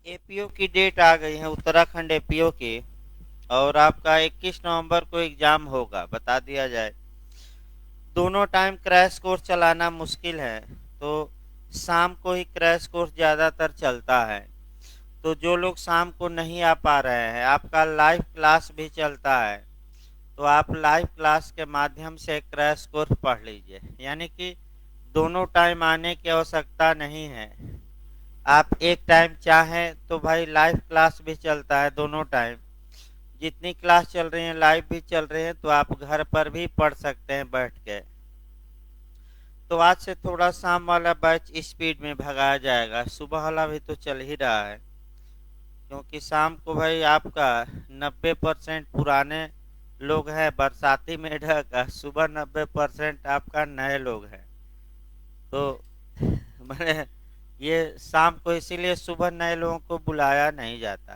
APO की date आ गई है, उत्तराखंड एपीओ की। और आपका 21 नवंबर को एग्जाम होगा, बता दिया जाए। दोनों टाइम क्रैश कोर्स चलाना मुश्किल है, तो शाम को ही क्रैश कोर्स ज़्यादातर चलता है। तो जो लोग शाम को नहीं आ पा रहे हैं, आपका लाइव क्लास भी चलता है, तो आप लाइव क्लास के माध्यम से क्रैश कोर्स पढ़ लीजिए। यानी कि दोनों टाइम आने की आवश्यकता नहीं है। आप एक टाइम चाहें तो भाई लाइव क्लास भी चलता है, दोनों टाइम जितनी क्लास चल रही है लाइव भी चल रही है, तो आप घर पर भी पढ़ सकते हैं बैठ के। तो आज से थोड़ा शाम वाला बैच स्पीड में भगाया जाएगा, सुबह वाला भी तो चल ही रहा है। क्योंकि शाम को भाई आपका 90% पुराने लोग हैं बरसाती मेढक का, सुबह 90% आपका नए लोग हैं। तो मैंने ये शाम को इसीलिए सुबह नए लोगों को बुलाया नहीं जाता,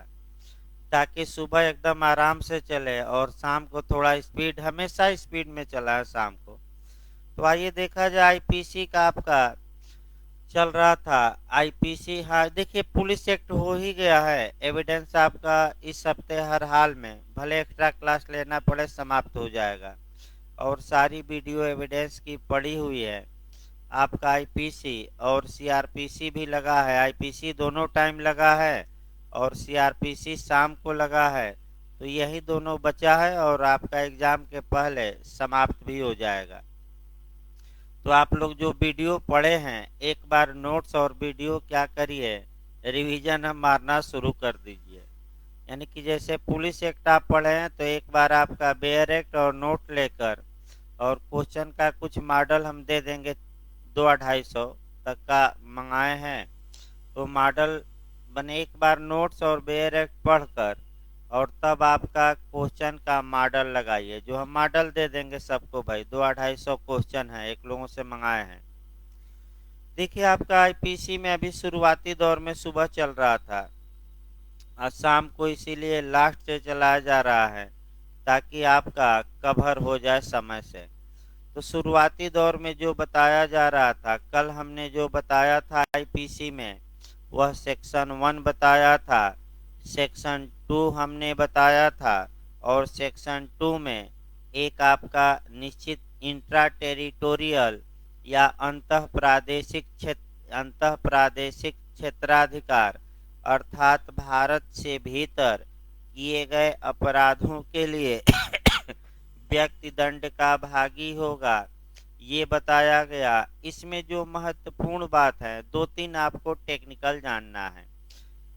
ताकि सुबह एकदम आराम से चले और शाम को थोड़ा स्पीड, हमेशा स्पीड में चला है शाम को। तो आइए देखा जाए, आईपीसी का आपका चल रहा था। आईपीसी, हाँ देखिए, पुलिस एक्ट हो ही गया है। एविडेंस आपका इस हफ्ते हर हाल में, भले एक्स्ट्रा क्लास लेना पड़े, समाप्त हो जाएगा। और सारी वीडियो एविडेंस की पड़ी हुई है। आपका आईपीसी और सीआरपीसी भी लगा है। आईपीसी दोनों टाइम लगा है और सीआरपीसी शाम को लगा है। तो यही दोनों बचा है और आपका एग्जाम के पहले समाप्त भी हो जाएगा। तो आप लोग जो वीडियो पढ़े हैं, एक बार नोट्स और वीडियो क्या करिए, रिवीजन हम मारना शुरू कर दीजिए। यानी कि जैसे पुलिस एक्ट आप पढ़े हैं, तो एक बार आपका बेयर एक्ट और नोट लेकर, और क्वेश्चन का कुछ मॉडल हम दे देंगे, 200-250 तक का मंगाए हैं। तो मॉडल बने, एक बार नोट्स और बेयर एक्ट पढ़कर और तब आपका क्वेश्चन का मॉडल लगाइए, जो हम मॉडल दे देंगे सबको भाई। 200-250 क्वेश्चन है, एक लोगों से मंगाए हैं। देखिए, आपका आईपीसी में अभी शुरुआती दौर में सुबह चल रहा था, आज शाम को इसीलिए लास्ट से चलाया जा रहा है, ताकि आपका कवर हो जाए समय से। तो शुरुआती दौर में जो बताया जा रहा था, कल हमने जो बताया था आईपीसी में, वह सेक्शन 1 बताया था, सेक्शन 2 हमने बताया था, और सेक्शन 2 में एक आपका निश्चित इंट्रा टेरिटोरियल या अंतः प्रादेशिक क्षेत्राधिकार, अर्थात भारत से भीतर किए गए अपराधों के लिए व्यक्ति दंड का भागी होगा, ये बताया गया। इसमें जो महत्वपूर्ण बात है, दो तीन आपको टेक्निकल जानना है।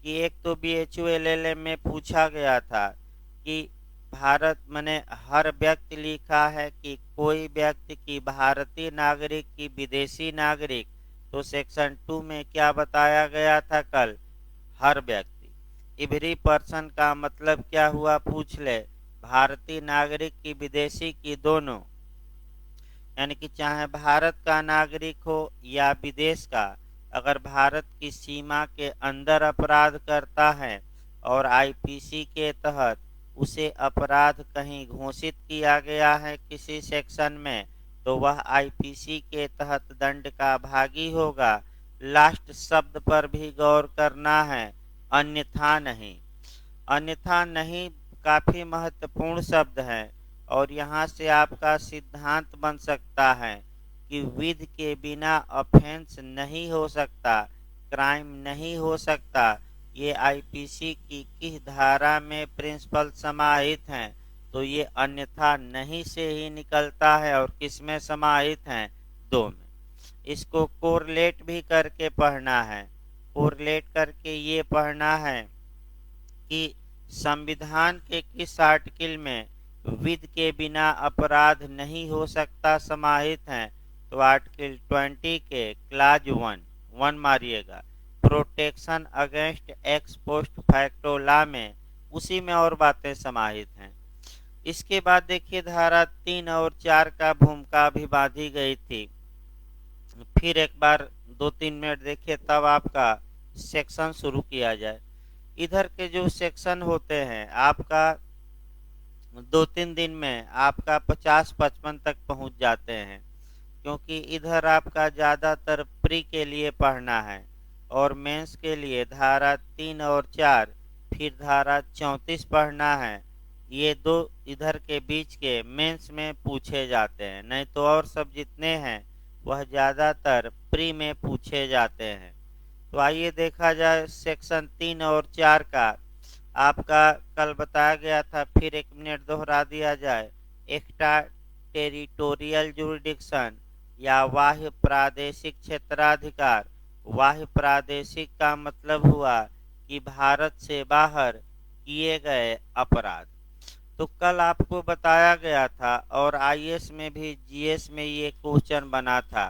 कि एक तो BHULLM में पूछा गया था कि भारत माने हर व्यक्ति लिखा है कि कोई व्यक्ति की भारतीय नागरिक की विदेशी नागरिक, तो सेक्शन 2 में क्या बताया गया था कल, हर व्यक्ति। एवरी पर्सन का मतलब क्या हुआ, पूछ ले, भारतीय नागरिक की विदेशी की दोनों। यानी कि चाहे भारत का नागरिक हो या विदेश का, अगर भारत की सीमा के अंदर अपराध करता है और आईपीसी के तहत उसे अपराध कहीं घोषित किया गया है किसी सेक्शन में, तो वह आईपीसी के तहत दंड का भागी होगा। लास्ट शब्द पर भी गौर करना है, अन्यथा नहीं। अन्यथा नहीं काफी महत्वपूर्ण शब्द है, और यहाँ से आपका सिद्धांत बन सकता है कि विधि के बिना ऑफेंस नहीं हो सकता, क्राइम नहीं हो सकता। ये आईपीसी की किस धारा में प्रिंसिपल समाहित हैं, तो ये अन्यथा नहीं से ही निकलता है, और किस में समाहित हैं, दो में। इसको कोरिलेट भी करके पढ़ना है। कोरिलेट करके ये पढ़ना है कि संविधान के किस आर्टिकल में विधि के बिना अपराध नहीं हो सकता समाहित है, तो आर्टिकल 20 के क्लाज 1 मारिएगा, protection against ex post facto law में, उसी में और बातें समाहित हैं। इसके बाद देखिए, धारा 3 और 4 का भूमिका भी बांधी गई थी। फिर एक बार 2-3 मिनट देखिए, तब आपका सेक्शन शुरू किया जाए। इधर के जो सेक्शन होते हैं आपका 2-3 दिन में आपका 50-55 तक पहुंच जाते हैं, क्योंकि इधर आपका ज़्यादातर प्री के लिए पढ़ना है। और मेंस के लिए धारा 3 और 4, फिर धारा 34 पढ़ना है। ये दो इधर के बीच के मेंस में पूछे जाते हैं, नहीं तो और सब जितने हैं वह ज़्यादातर प्री में पूछे जाते हैं। तो आइए देखा जाए सेक्शन 3 और 4 का। आपका कल बताया गया था, फिर एक मिनट दोहरा दिया जाए। एक्स्ट्रा टेरिटोरियल जुरिडिक्शन या बाह्य प्रादेशिक क्षेत्राधिकार। बाह्य प्रादेशिक का मतलब हुआ कि भारत से बाहर किए गए अपराध। तो कल आपको बताया गया था और आईएएस में भी जीएस में ये क्वेश्चन बना था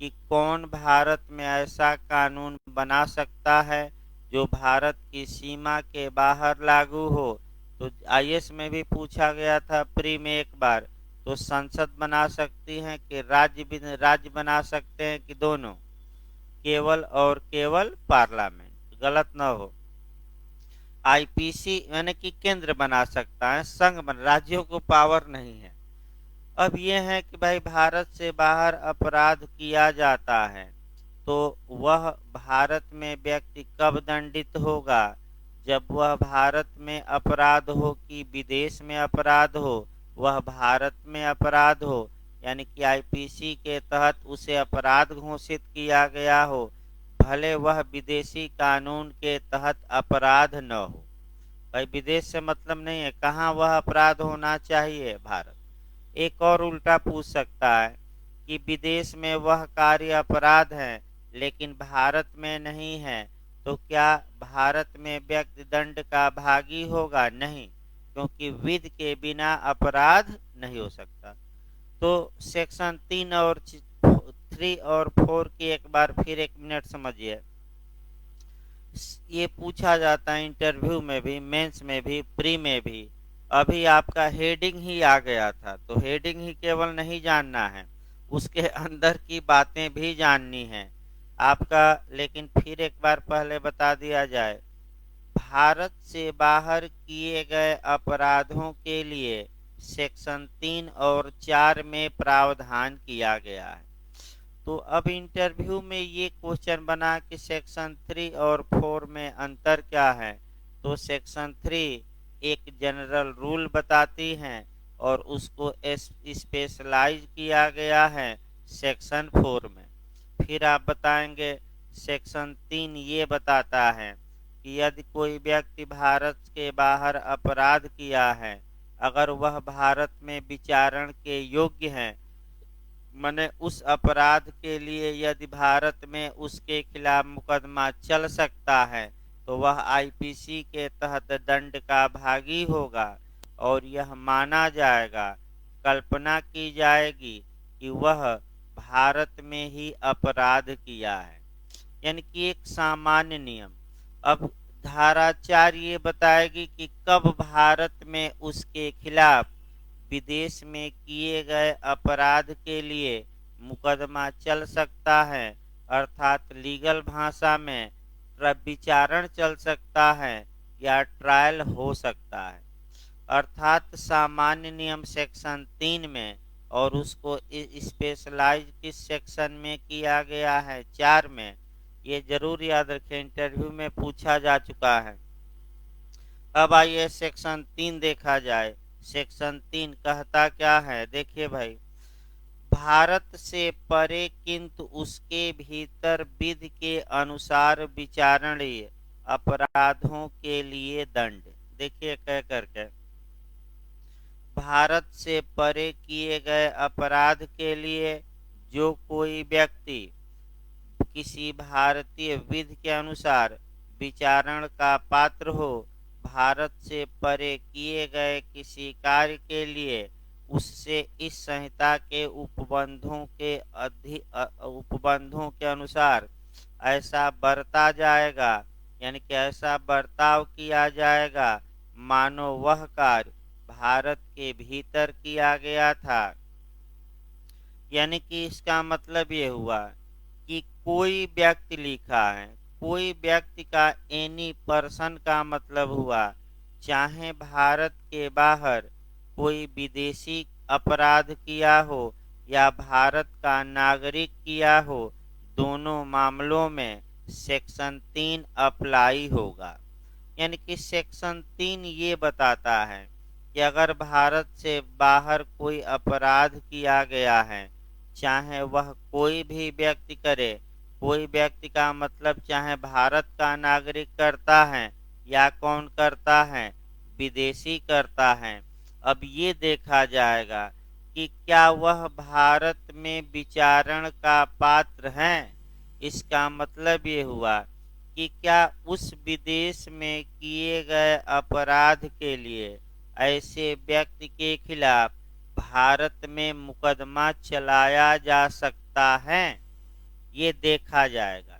कि कौन भारत में ऐसा कानून बना सकता है जो भारत की सीमा के बाहर लागू हो। तो आईएएस में भी पूछा गया था प्री में एक बार। तो संसद बना सकती है कि राज्य बना सकते हैं कि दोनों, केवल और केवल पार्लियामेंट, गलत न हो। आईपीसी यानी कि केंद्र बना सकता है, राज्यों को पावर नहीं है। अब ये है कि भाई भारत से बाहर अपराध किया जाता है तो वह भारत में व्यक्ति कब दंडित होगा? जब वह भारत में अपराध हो कि विदेश में अपराध हो, वह भारत में अपराध हो, यानी कि आईपीसी के तहत उसे अपराध घोषित किया गया हो, भले वह विदेशी कानून के तहत अपराध न हो। भाई विदेश से मतलब नहीं है, कहाँ वह अपराध होना चाहिए? भारत। एक और उल्टा पूछ सकता है कि विदेश में वह कार्य अपराध है लेकिन भारत में नहीं है, तो क्या भारत में व्यक्ति दंड का भागी होगा? नहीं, क्योंकि विधि के बिना अपराध नहीं हो सकता। तो सेक्शन 3 और 3 और 4 की एक बार फिर एक मिनट समझिए। ये पूछा जाता है इंटरव्यू में भी, मेंस में भी, प्री में भी। अभी आपका हेडिंग ही आ गया था, तो हेडिंग ही केवल नहीं जानना है, उसके अंदर की बातें भी जाननी है आपका। लेकिन फिर एक बार पहले बता दिया जाए, भारत से बाहर किए गए अपराधों के लिए सेक्शन 3 और 4 में प्रावधान किया गया है। तो अब इंटरव्यू में ये क्वेश्चन बना कि सेक्शन 3 और 4 में अंतर क्या है। तो सेक्शन 3 एक जनरल रूल बताती हैं और उसको स्पेशलाइज किया गया है सेक्शन 4 में। फिर आप बताएंगे सेक्शन 3 ये बताता है कि यदि कोई व्यक्ति भारत के बाहर अपराध किया है, अगर वह भारत में विचारण के योग्य है, मने उस अपराध के लिए यदि भारत में उसके खिलाफ मुकदमा चल सकता है, तो वह आईपीसी के तहत दंड का भागी होगा और यह माना जाएगा, कल्पना की जाएगी कि वह भारत में ही अपराध किया है, यानी कि एक सामान्य नियम। अब धारा 4 ये बताएगी कि कब भारत में उसके खिलाफ विदेश में किए गए अपराध के लिए मुकदमा चल सकता है, अर्थात लीगल भाषा में विचारण चल सकता है या ट्रायल हो सकता है। अर्थात सामान्य नियम सेक्शन 3 में, और उसको स्पेशलाइज किस सेक्शन में किया गया है? 4 में। ये जरूर याद रखें, इंटरव्यू में पूछा जा चुका है। अब आइए सेक्शन 3 देखा जाए। सेक्शन 3 कहता क्या है? देखिए भाई, भारत से परे किंतु उसके भीतर विधि के अनुसार विचारणीय अपराधों के लिए दंड। देखिए कह करके, भारत से परे किए गए अपराध के लिए जो कोई व्यक्ति किसी भारतीय विधि के अनुसार विचारण का पात्र हो, भारत से परे किए गए किसी कार्य के लिए उससे इस संहिता के उपबंधों के अनुसार ऐसा बरता जाएगा, यानी कि ऐसा बर्ताव किया जाएगा मानो वह कार्य भारत के भीतर किया गया था। यानी कि इसका मतलब ये हुआ कि कोई व्यक्ति लिखा है, कोई व्यक्ति का एनी पर्सन का मतलब हुआ चाहे भारत के बाहर कोई विदेशी अपराध किया हो या भारत का नागरिक किया हो, दोनों मामलों में सेक्शन 3 अप्लाई होगा। यानी कि सेक्शन 3 ये बताता है कि अगर भारत से बाहर कोई अपराध किया गया है, चाहे वह कोई भी व्यक्ति करे, कोई व्यक्ति का मतलब चाहे भारत का नागरिक करता है या कौन करता है, विदेशी करता है। अब ये देखा जाएगा कि क्या वह भारत में विचारण का पात्र है। इसका मतलब ये हुआ कि क्या उस विदेश में किए गए अपराध के लिए ऐसे व्यक्ति के खिलाफ भारत में मुकदमा चलाया जा सकता है, ये देखा जाएगा।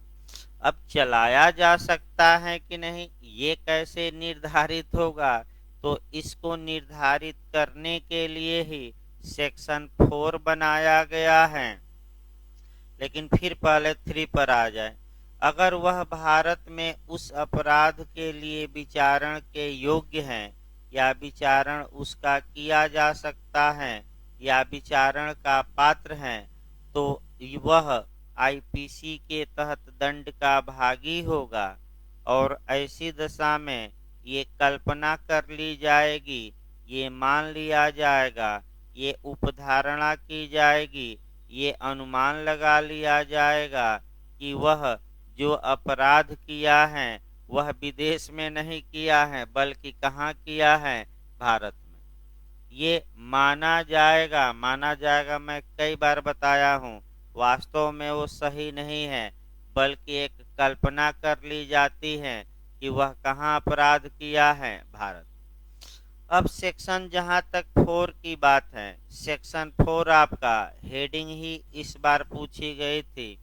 अब चलाया जा सकता है कि नहीं, ये कैसे निर्धारित होगा, तो इसको निर्धारित करने के लिए ही सेक्शन 4 बनाया गया है। लेकिन फिर पहले 3 पर आ जाए। अगर वह भारत में उस अपराध के लिए विचारण के योग्य है या विचारण उसका किया जा सकता है या विचारण का पात्र है, तो वह आईपीसी के तहत दंड का भागी होगा। और ऐसी दशा में ये कल्पना कर ली जाएगी, ये मान लिया जाएगा, ये उपधारणा की जाएगी, ये अनुमान लगा लिया जाएगा कि वह जो अपराध किया है वह विदेश में नहीं किया है बल्कि कहाँ किया है, भारत में। ये माना जाएगा, मैं कई बार बताया हूँ, वास्तव में वो सही नहीं है, बल्कि एक कल्पना कर ली जाती है कि वह कहाँ अपराध किया है, भारत। अब सेक्शन जहां तक 4 की बात है, सेक्शन 4 आपका हेडिंग ही इस बार पूछी गई थी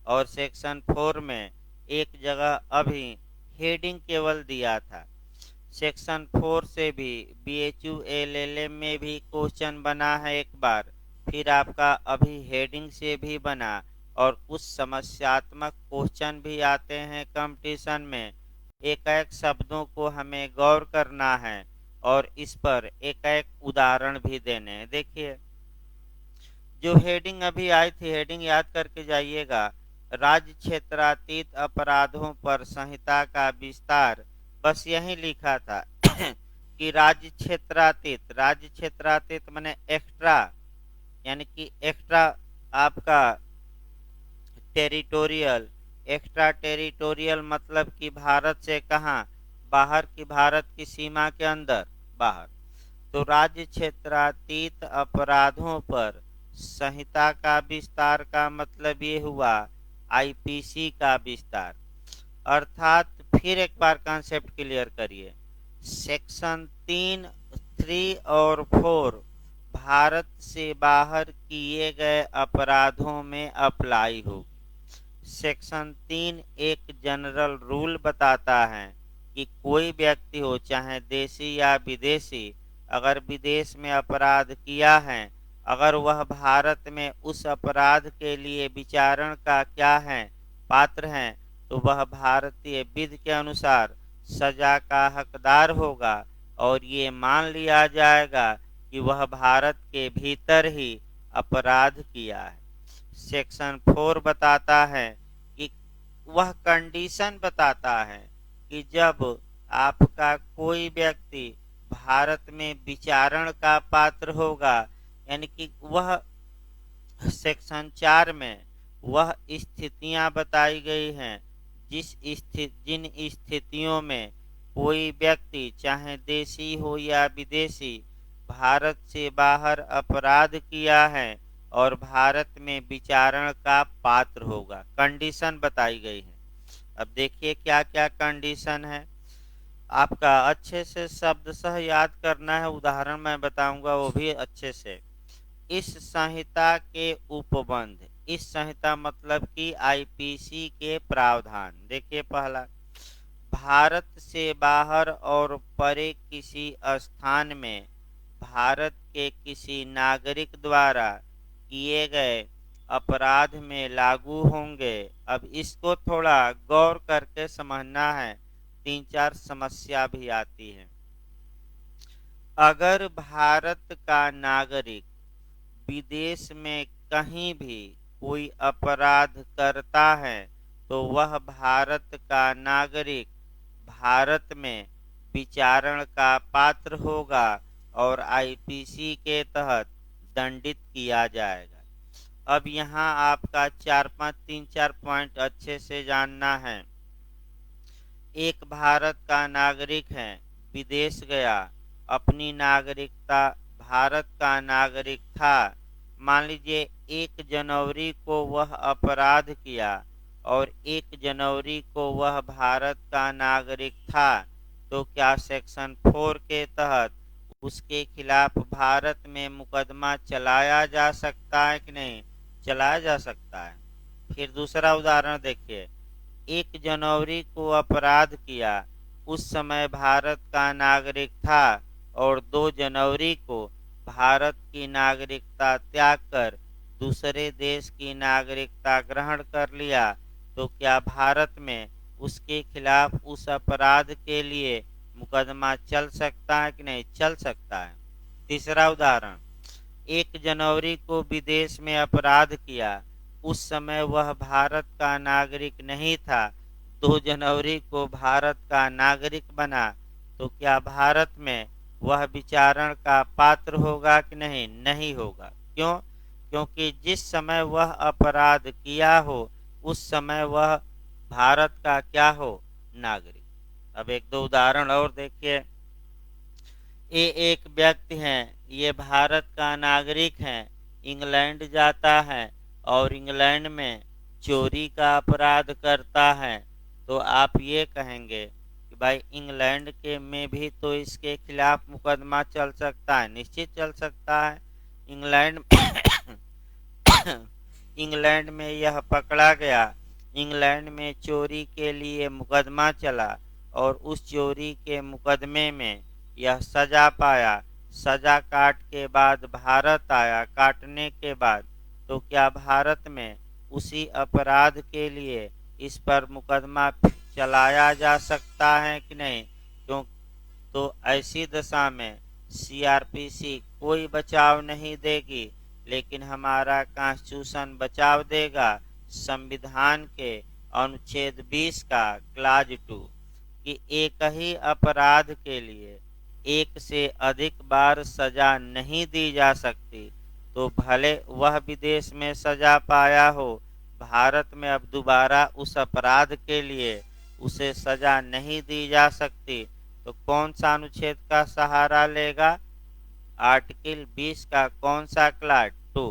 और सेक्शन 4 में एक जगह अभी हेडिंग केवल दिया था। सेक्शन 4 से भी बीएचयू एलएलएम में भी क्वेश्चन बना है एक बार, फिर आपका अभी हेडिंग से भी बना और कुछ समस्यात्मक क्वेश्चन भी आते हैं कंपटीशन में। एक एक शब्दों को हमें गौर करना है और इस पर एक एक उदाहरण भी देने हैं। देखिए, जो हेडिंग अभी आई थी, हेडिंग याद करके जाइएगा, राज्य क्षेत्रातीत अपराधों पर संहिता का विस्तार, बस यही लिखा था कि राज्य क्षेत्रातीत माने एक्स्ट्रा, यानी कि एक्स्ट्रा आपका टेरिटोरियल, एक्स्ट्रा टेरिटोरियल मतलब कि भारत से कहाँ बाहर की, भारत की सीमा के अंदर बाहर। तो राज्य क्षेत्रातीत अपराधों पर संहिता का विस्तार का मतलब ये हुआ आईपीसी का विस्तार। अर्थात फिर एक बार कॉन्सेप्ट क्लियर करिए, सेक्शन 3 और 4 भारत से बाहर किए गए अपराधों में अप्लाई होगी। सेक्शन 3 एक जनरल रूल बताता है कि कोई व्यक्ति हो, चाहे देशी या विदेशी, अगर विदेश में अपराध किया है, अगर वह भारत में उस अपराध के लिए विचारण का क्या है, पात्र है, तो वह भारतीय विधि के अनुसार सजा का हकदार होगा और ये मान लिया जाएगा कि वह भारत के भीतर ही अपराध किया है। सेक्शन 4 बताता है कि वह कंडीशन बताता है कि जब आपका कोई व्यक्ति भारत में विचारण का पात्र होगा, यानी कि वह सेक्शन 4 में वह स्थितियां बताई गई हैं जिन स्थितियों में कोई व्यक्ति चाहे देशी हो या विदेशी भारत से बाहर अपराध किया है और भारत में विचारण का पात्र होगा, कंडीशन बताई गई है। अब देखिए क्या क्या कंडीशन है, आपका अच्छे से शब्द सह याद करना है, उदाहरण मैं बताऊंगा वो भी अच्छे से। इस संहिता के उपबंध, इस संहिता मतलब कि आईपीसी के प्रावधान, देखिए पहला, भारत से बाहर और परे किसी स्थान में भारत के किसी नागरिक द्वारा किए गए अपराध में लागू होंगे। अब इसको थोड़ा गौर करके समझना है, 3-4 समस्या भी आती है। अगर भारत का नागरिक विदेश में कहीं भी कोई अपराध करता है तो वह भारत का नागरिक भारत में विचारण का पात्र होगा और आईपीसी के तहत दंडित किया जाएगा। अब यहाँ आपका 3-4 पॉइंट अच्छे से जानना है। एक भारत का नागरिक है, विदेश गया, अपनी नागरिकता भारत का नागरिक था। मान लीजिए 1 जनवरी को वह अपराध किया और 1 जनवरी को वह भारत का नागरिक था, तो क्या सेक्शन 4 के तहत उसके खिलाफ भारत में मुकदमा चलाया जा सकता है कि नहीं? चलाया जा सकता है। फिर दूसरा उदाहरण देखिए, 1 जनवरी को अपराध किया, उस समय भारत का नागरिक था और 2 जनवरी को भारत की नागरिकता त्याग कर दूसरे देश की नागरिकता ग्रहण कर लिया, तो क्या भारत में उसके खिलाफ उस अपराध के लिए मुकदमा चल सकता है कि नहीं? चल सकता है। तीसरा उदाहरण, 1 जनवरी को विदेश में अपराध किया, उस समय वह भारत का नागरिक नहीं था, 2 जनवरी को भारत का नागरिक बना, तो क्या भारत में वह विचारण का पात्र होगा कि नहीं? नहीं होगा। क्यों? क्योंकि जिस समय वह अपराध किया हो उस समय वह भारत का क्या हो? नागरिक। अब 1-2 उदाहरण और देखिए। ये एक व्यक्ति है, ये भारत का नागरिक है, इंग्लैंड जाता है और इंग्लैंड में चोरी का अपराध करता है, तो आप ये कहेंगे कि भाई इंग्लैंड के में भी तो इसके खिलाफ मुकदमा चल सकता है। निश्चित चल सकता है। इंग्लैंड इंग्लैंड में यह पकड़ा गया, इंग्लैंड में चोरी के लिए मुकदमा चला और उस चोरी के मुकदमे में यह सजा पाया, सजा काट के बाद भारत आया, काटने के बाद तो क्या भारत में उसी अपराध के लिए इस पर मुकदमा चलाया जा सकता है कि नहीं? क्यों? तो ऐसी दशा में सीआरपीसी कोई बचाव नहीं देगी, लेकिन हमारा कॉन्स्टिट्यूशन बचाव देगा। संविधान के अनुच्छेद 20 का क्लाज 2 कि एक ही अपराध के लिए एक से अधिक बार सजा नहीं दी जा सकती, तो भले वह विदेश में सजा पाया हो, भारत में अब दोबारा उस अपराध के लिए उसे सजा नहीं दी जा सकती, तो कौन सा अनुच्छेद का सहारा लेगा? आर्टिकल 20 का कौन सा class 2?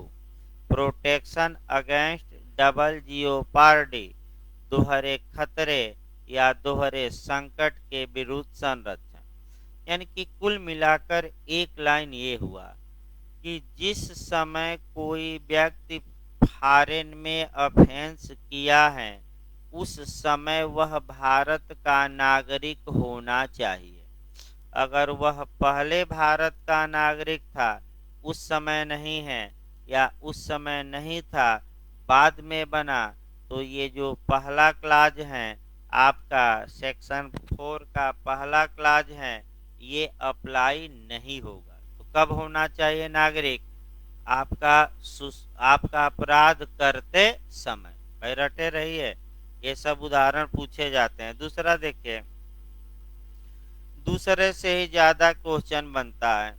Protection against double jeopardy, दोहरे खतरे या दोहरे संकट के विरुद्ध संरक्षण। यानी कि कुल मिलाकर एक लाइन ये हुआ कि जिस समय कोई व्यक्ति फॉरेन में ऑफेंस किया है उस समय वह भारत का नागरिक होना चाहिए। अगर वह पहले भारत का नागरिक था, उस समय नहीं है, या उस समय नहीं था बाद में बना, तो ये जो पहला क्लाज है आपका सेक्शन 4 का पहला क्लाज है, ये अप्लाई नहीं होगा। तो कब होना चाहिए नागरिक? आपका अपराध करते समय। भाई रटे रहिए, ये सब उदाहरण पूछे जाते हैं। दूसरा देखिए, दूसरे से ही ज्यादा क्वेश्चन बनता है।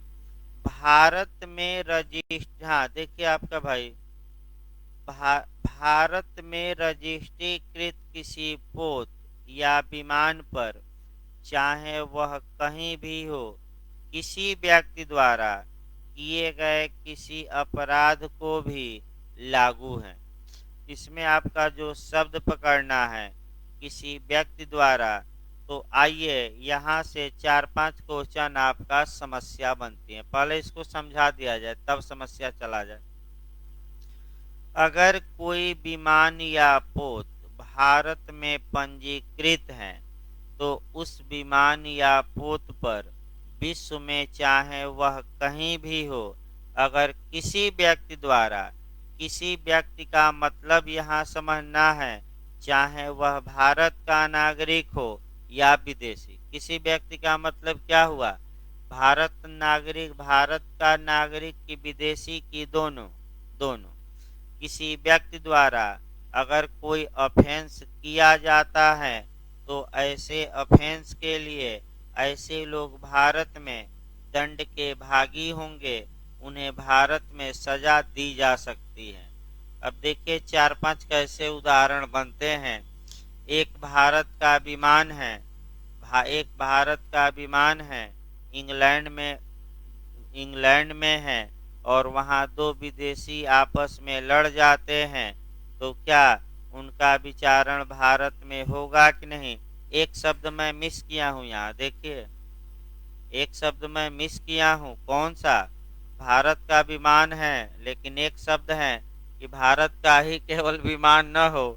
भारत में रजिस्टर, हाँ देखिए आपका भाई, भारत में रजिस्ट्रीकृत किसी पोत या विमान पर, चाहे वह कहीं भी हो, किसी व्यक्ति द्वारा किए गए किसी अपराध को भी लागू है। इसमें आपका जो शब्द पकड़ना है किसी व्यक्ति द्वारा, तो आइए यहाँ से 4-5 क्वेश्चन आपका समस्या बनती है। पहले इसको समझा दिया जाए तब समस्या चला जाए। अगर कोई विमान या पोत भारत में पंजीकृत है, तो उस विमान या पोत पर विश्व में चाहे वह कहीं भी हो, अगर किसी व्यक्ति द्वारा, किसी व्यक्ति का मतलब यहाँ समझना है, चाहे वह भारत का नागरिक हो या विदेशी, किसी व्यक्ति का मतलब क्या हुआ? भारत नागरिक, भारत का नागरिक की विदेशी की, दोनों। किसी व्यक्ति द्वारा अगर कोई ऑफेंस किया जाता है तो ऐसे ऑफेंस के लिए ऐसे लोग भारत में दंड के भागी होंगे, उन्हें भारत में सजा दी जा सकती है। अब देखिए 4-5 कैसे उदाहरण बनते हैं। एक भारत का विमान है, एक भारत का विमान है, इंग्लैंड में है और वहाँ दो विदेशी आपस में लड़ जाते हैं, तो क्या उनका विचारण भारत में होगा कि नहीं? एक शब्द मैं मिस किया हूँ यहाँ, देखिए एक शब्द मैं मिस किया हूँ, कौन सा? भारत का विमान है, लेकिन एक शब्द है कि भारत का ही केवल विमान न हो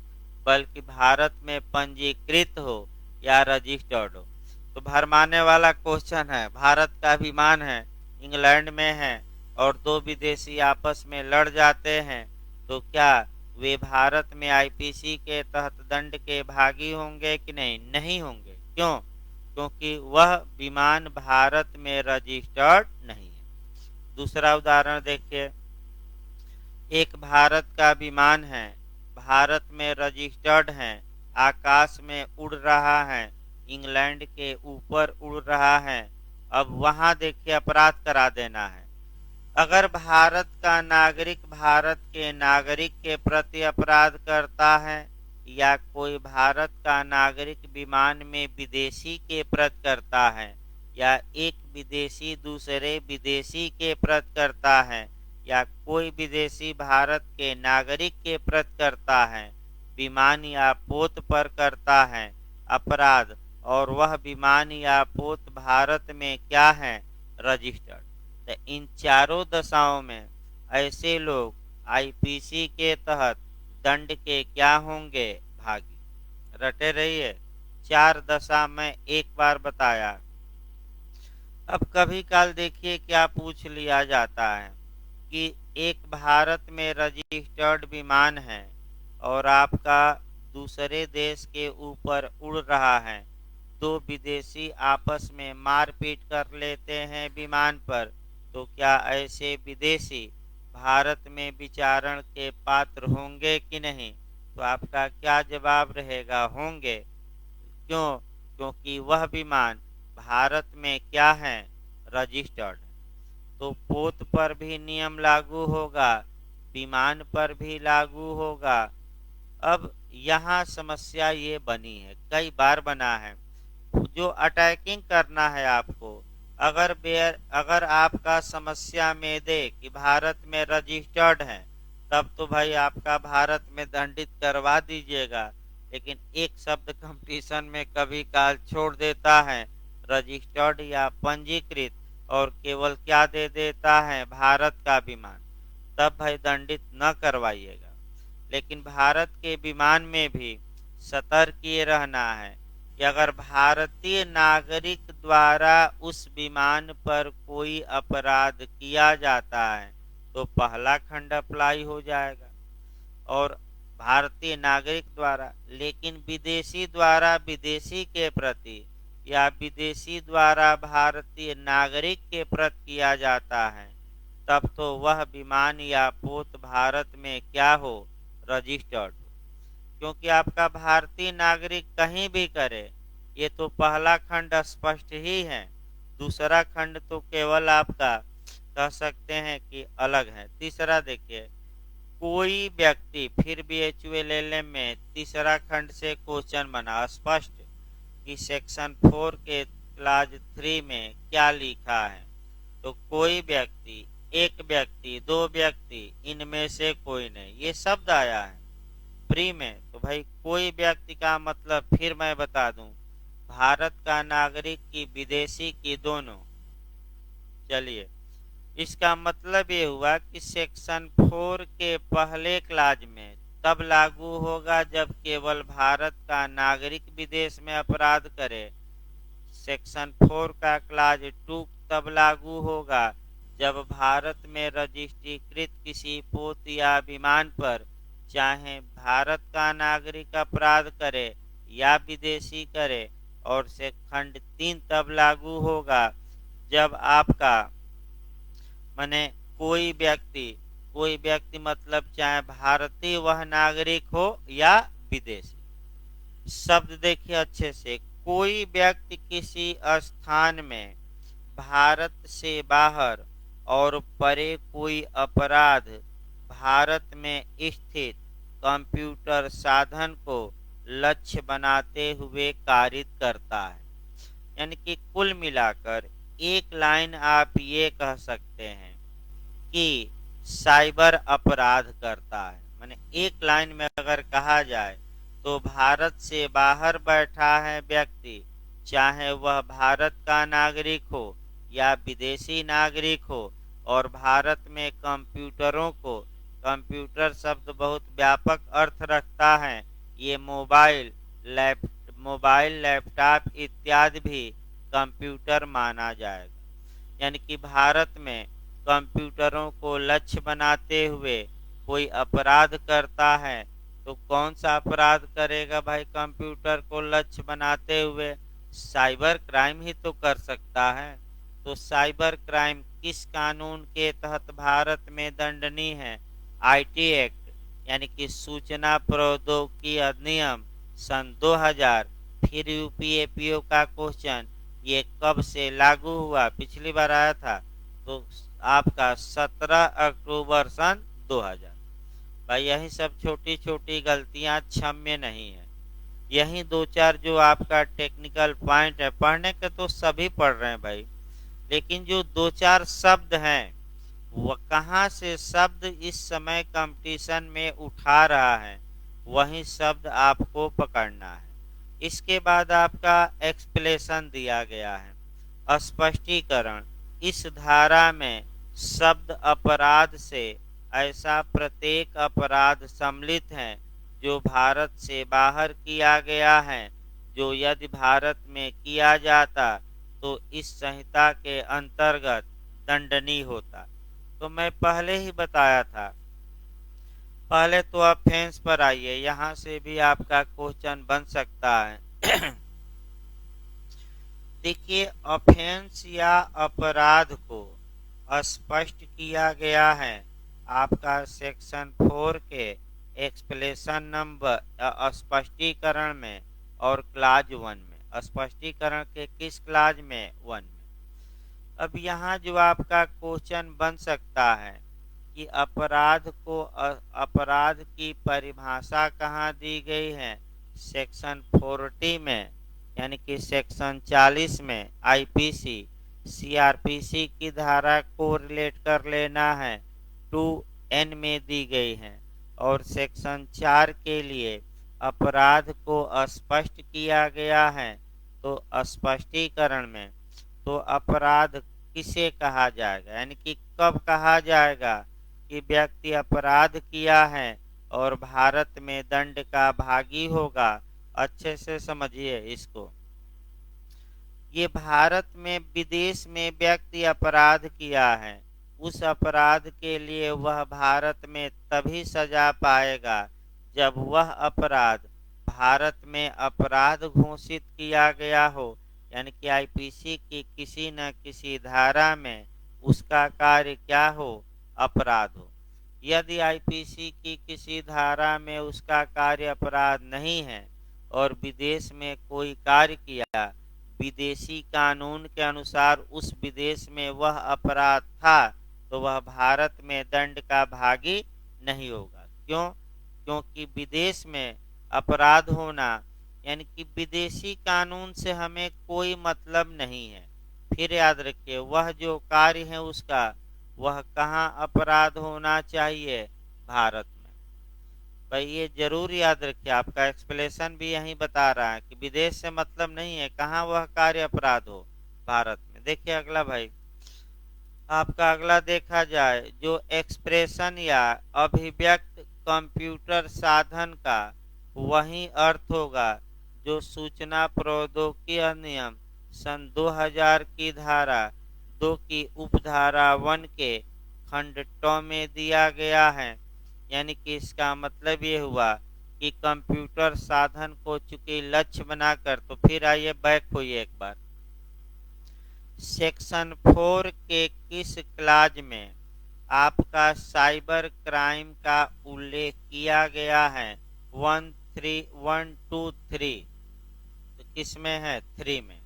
बल्कि भारत में पंजीकृत हो या रजिस्टर्ड हो। तो भरमाने वाला क्वेश्चन है, भारत का विमान है, इंग्लैंड में है और दो विदेशी आपस में लड़ जाते हैं, तो क्या वे भारत में आईपीसी के तहत दंड के भागी होंगे कि नहीं? नहीं होंगे। क्यों? क्योंकि वह विमान भारत में रजिस्टर्ड नहीं है। दूसरा उदाहरण देखिए, एक भारत का विमान है, भारत में रजिस्टर्ड है, आकाश में उड़ रहा है, इंग्लैंड के ऊपर उड़ रहा है। अब वहां देखिए अपराध करा देना है। अगर भारत का नागरिक भारत के नागरिक के प्रति अपराध करता है या कोई भारत का नागरिक विमान में विदेशी के प्रति करता है या एक विदेशी दूसरे विदेशी के प्रति करता है या कोई विदेशी भारत के नागरिक के प्रति करता है, विमान या पोत पर करता है अपराध, और वह विमान या पोत भारत में क्या है? रजिस्टर्ड। तो इन चारों दशाओं में ऐसे लोग आईपीसी के तहत दंड के क्या होंगे? भागी। रटे रहिए, 4 दशा में एक बार बताया। अब कभी काल देखिए क्या पूछ लिया जाता है कि एक भारत में रजिस्टर्ड विमान है और आपका दूसरे देश के ऊपर उड़ रहा है, दो विदेशी आपस में मारपीट कर लेते हैं विमान पर, तो क्या ऐसे विदेशी भारत में विचारण के पात्र होंगे कि नहीं? तो आपका क्या जवाब रहेगा? होंगे। क्यों? क्योंकि वह विमान भारत में क्या है? रजिस्टर्ड। तो पोत पर भी नियम लागू होगा, विमान पर भी लागू होगा। अब यहाँ समस्या ये बनी है, कई बार बना है, जो अटैकिंग करना है आपको, अगर आपका समस्या में दे कि भारत में रजिस्टर्ड है, तब तो भाई आपका भारत में दंडित करवा दीजिएगा। लेकिन एक शब्द कंपटीशन में कभी काल छोड़ देता है, रजिस्टर्ड या पंजीकृत, और केवल क्या दे देता है? भारत का विमान, तब भाई दंडित न करवाइएगा। लेकिन भारत के विमान में भी सतर्क ये रहना है कि अगर भारतीय नागरिक द्वारा उस विमान पर कोई अपराध किया जाता है तो पहला खंड अप्लाई हो जाएगा, और भारतीय नागरिक द्वारा, लेकिन विदेशी द्वारा विदेशी के प्रति या विदेशी द्वारा भारतीय नागरिक के प्रति किया जाता है, तब तो वह विमान या पोत भारत में क्या हो? रजिस्टर्ड। क्योंकि आपका भारतीय नागरिक कहीं भी करे, ये तो पहला खंड स्पष्ट ही है। दूसरा खंड तो केवल आपका कह सकते हैं कि अलग है। तीसरा देखिए, कोई व्यक्ति, फिर भी HULLM में तीसरा खंड से क्वेश्चन बना स्पष्ट कि सेक्शन 4 के क्लाज 3 में क्या लिखा है। तो कोई व्यक्ति, एक व्यक्ति, दो व्यक्ति, इनमें से कोई नहीं, ये शब्द आया है प्री में। तो भाई कोई व्यक्ति का मतलब फिर मैं बता दूं, भारत का नागरिक की विदेशी की दोनों। चलिए, इसका मतलब ये हुआ कि सेक्शन 4 के पहले क्लाज में तब लागू होगा जब केवल भारत का नागरिक विदेश में अपराध करे। सेक्शन 4 का क्लाज 2 तब लागू होगा जब भारत में रजिस्ट्रीकृत किसी पोत या विमान पर चाहे भारत का नागरिक अपराध करे या विदेशी करे, और से खंड 3 तब लागू होगा जब आपका माने कोई व्यक्ति कोई व्यक्ति मतलब चाहे भारतीय वह नागरिक हो या विदेशी। शब्द देखिए अच्छे से, कोई व्यक्ति किसी स्थान में भारत से बाहर और परे कोई अपराध भारत में स्थित कंप्यूटर साधन को लक्ष्य बनाते हुए कारित करता है। यानी कि कुल मिलाकर एक लाइन आप ये कह सकते हैं कि साइबर अपराध करता है। माने एक लाइन में अगर कहा जाए तो भारत से बाहर बैठा है व्यक्ति, चाहे वह भारत का नागरिक हो या विदेशी नागरिक हो, और भारत में कंप्यूटरों को, कंप्यूटर शब्द बहुत व्यापक अर्थ रखता है, ये मोबाइल लैपटॉप इत्यादि भी कंप्यूटर माना जाएगा। यानी कि भारत में कंप्यूटरों को लक्ष्य बनाते हुए कोई अपराध करता है तो कौन सा अपराध करेगा भाई? कंप्यूटर को लक्ष्य बनाते हुए साइबर क्राइम ही तो कर सकता है। तो साइबर क्राइम किस कानून के तहत भारत में दंडनीय है? आईटी एक्ट, यानी कि सूचना प्रौद्योगिकी अधिनियम सन 2000। फिर यूपीएपीओ का क्वेश्चन, ये कब से लागू हुआ? पिछली बार आया था तो आपका 17 अक्टूबर सन 2000। भाई यही सब छोटी छोटी गलतियां क्षम्य नहीं है। यही दो चार जो आपका टेक्निकल पॉइंट है, पढ़ने के तो सभी पढ़ रहे हैं भाई, लेकिन जो दो चार शब्द हैं वह कहाँ से शब्द इस समय कंपटीशन में उठा रहा है, वही शब्द आपको पकड़ना है। इसके बाद आपका एक्सप्लेनेशन दिया गया है, स्पष्टीकरण। इस धारा में शब्द अपराध से ऐसा प्रत्येक अपराध सम्मिलित है जो भारत से बाहर किया गया है, जो यदि भारत में किया जाता तो इस संहिता के अंतर्गत दंडनीय होता। तो मैं पहले ही बताया था। पहले तो ऑफेंस पर आइए, यहाँ से भी आपका क्वेश्चन बन सकता है। देखिए, ऑफेंस या अपराध को स्पष्ट किया गया है आपका सेक्शन 4 के एक्सप्लेनेशन नंबर स्पष्टीकरण में और क्लाज 1 में। स्पष्टीकरण के किस क्लाज में? 1 में। अब यहाँ जो आपका क्वेश्चन बन सकता है कि अपराध की परिभाषा कहाँ दी गई है? सेक्शन 40 में, यानी कि सेक्शन 40 में आईपीसी सीआरपीसी की धारा को रिलेट कर लेना है, 2N में दी गई है। और सेक्शन 4 के लिए अपराध को स्पष्ट किया गया है, तो स्पष्टीकरण में तो अपराध किसे कहा जाएगा, यानी कि कब कहा जाएगा कि व्यक्ति अपराध किया है और भारत में दंड का भागी होगा। अच्छे से समझिए इसको। ये भारत में विदेश में व्यक्ति अपराध किया है, उस अपराध के लिए वह भारत में तभी सजा पाएगा जब वह अपराध भारत में अपराध घोषित किया गया हो, यानी कि आईपीसी की किसी न किसी धारा में उसका कार्य क्या हो? अपराध हो। यदि आईपीसी की किसी धारा में उसका कार्य अपराध नहीं है और विदेश में कोई कार्य किया, विदेशी कानून के अनुसार उस विदेश में वह अपराध था, तो वह भारत में दंड का भागी नहीं होगा। क्यों? क्योंकि विदेश में अपराध होना, यानी कि विदेशी कानून से हमें कोई मतलब नहीं है। फिर याद रखिए, वह जो कार्य है उसका, वह कहाँ अपराध होना चाहिए? भारत में। भाई ये जरूर याद रखिए, आपका एक्सप्लेनेशन भी यही बता रहा है कि विदेश से मतलब नहीं है, कहाँ वह कार्य अपराध हो? भारत में। देखिए अगला भाई, आपका अगला देखा जाए, जो एक्सप्रेशन या अभिव्यक्त कंप्यूटर साधन का वही अर्थ होगा जो सूचना प्रौद्योगिकी अधिनियम सन 2000 की धारा 2 की उपधारा 1 के खंड ट में दिया गया है। यानी कि इसका मतलब ये हुआ कि कंप्यूटर साधन को चूंकि लक्ष्य बनाकर, तो फिर आइए बैक होइए एक बार, सेक्शन 4 के किस क्लाज में आपका साइबर क्राइम का उल्लेख किया गया है 13123। तो किसमें है? 3 में।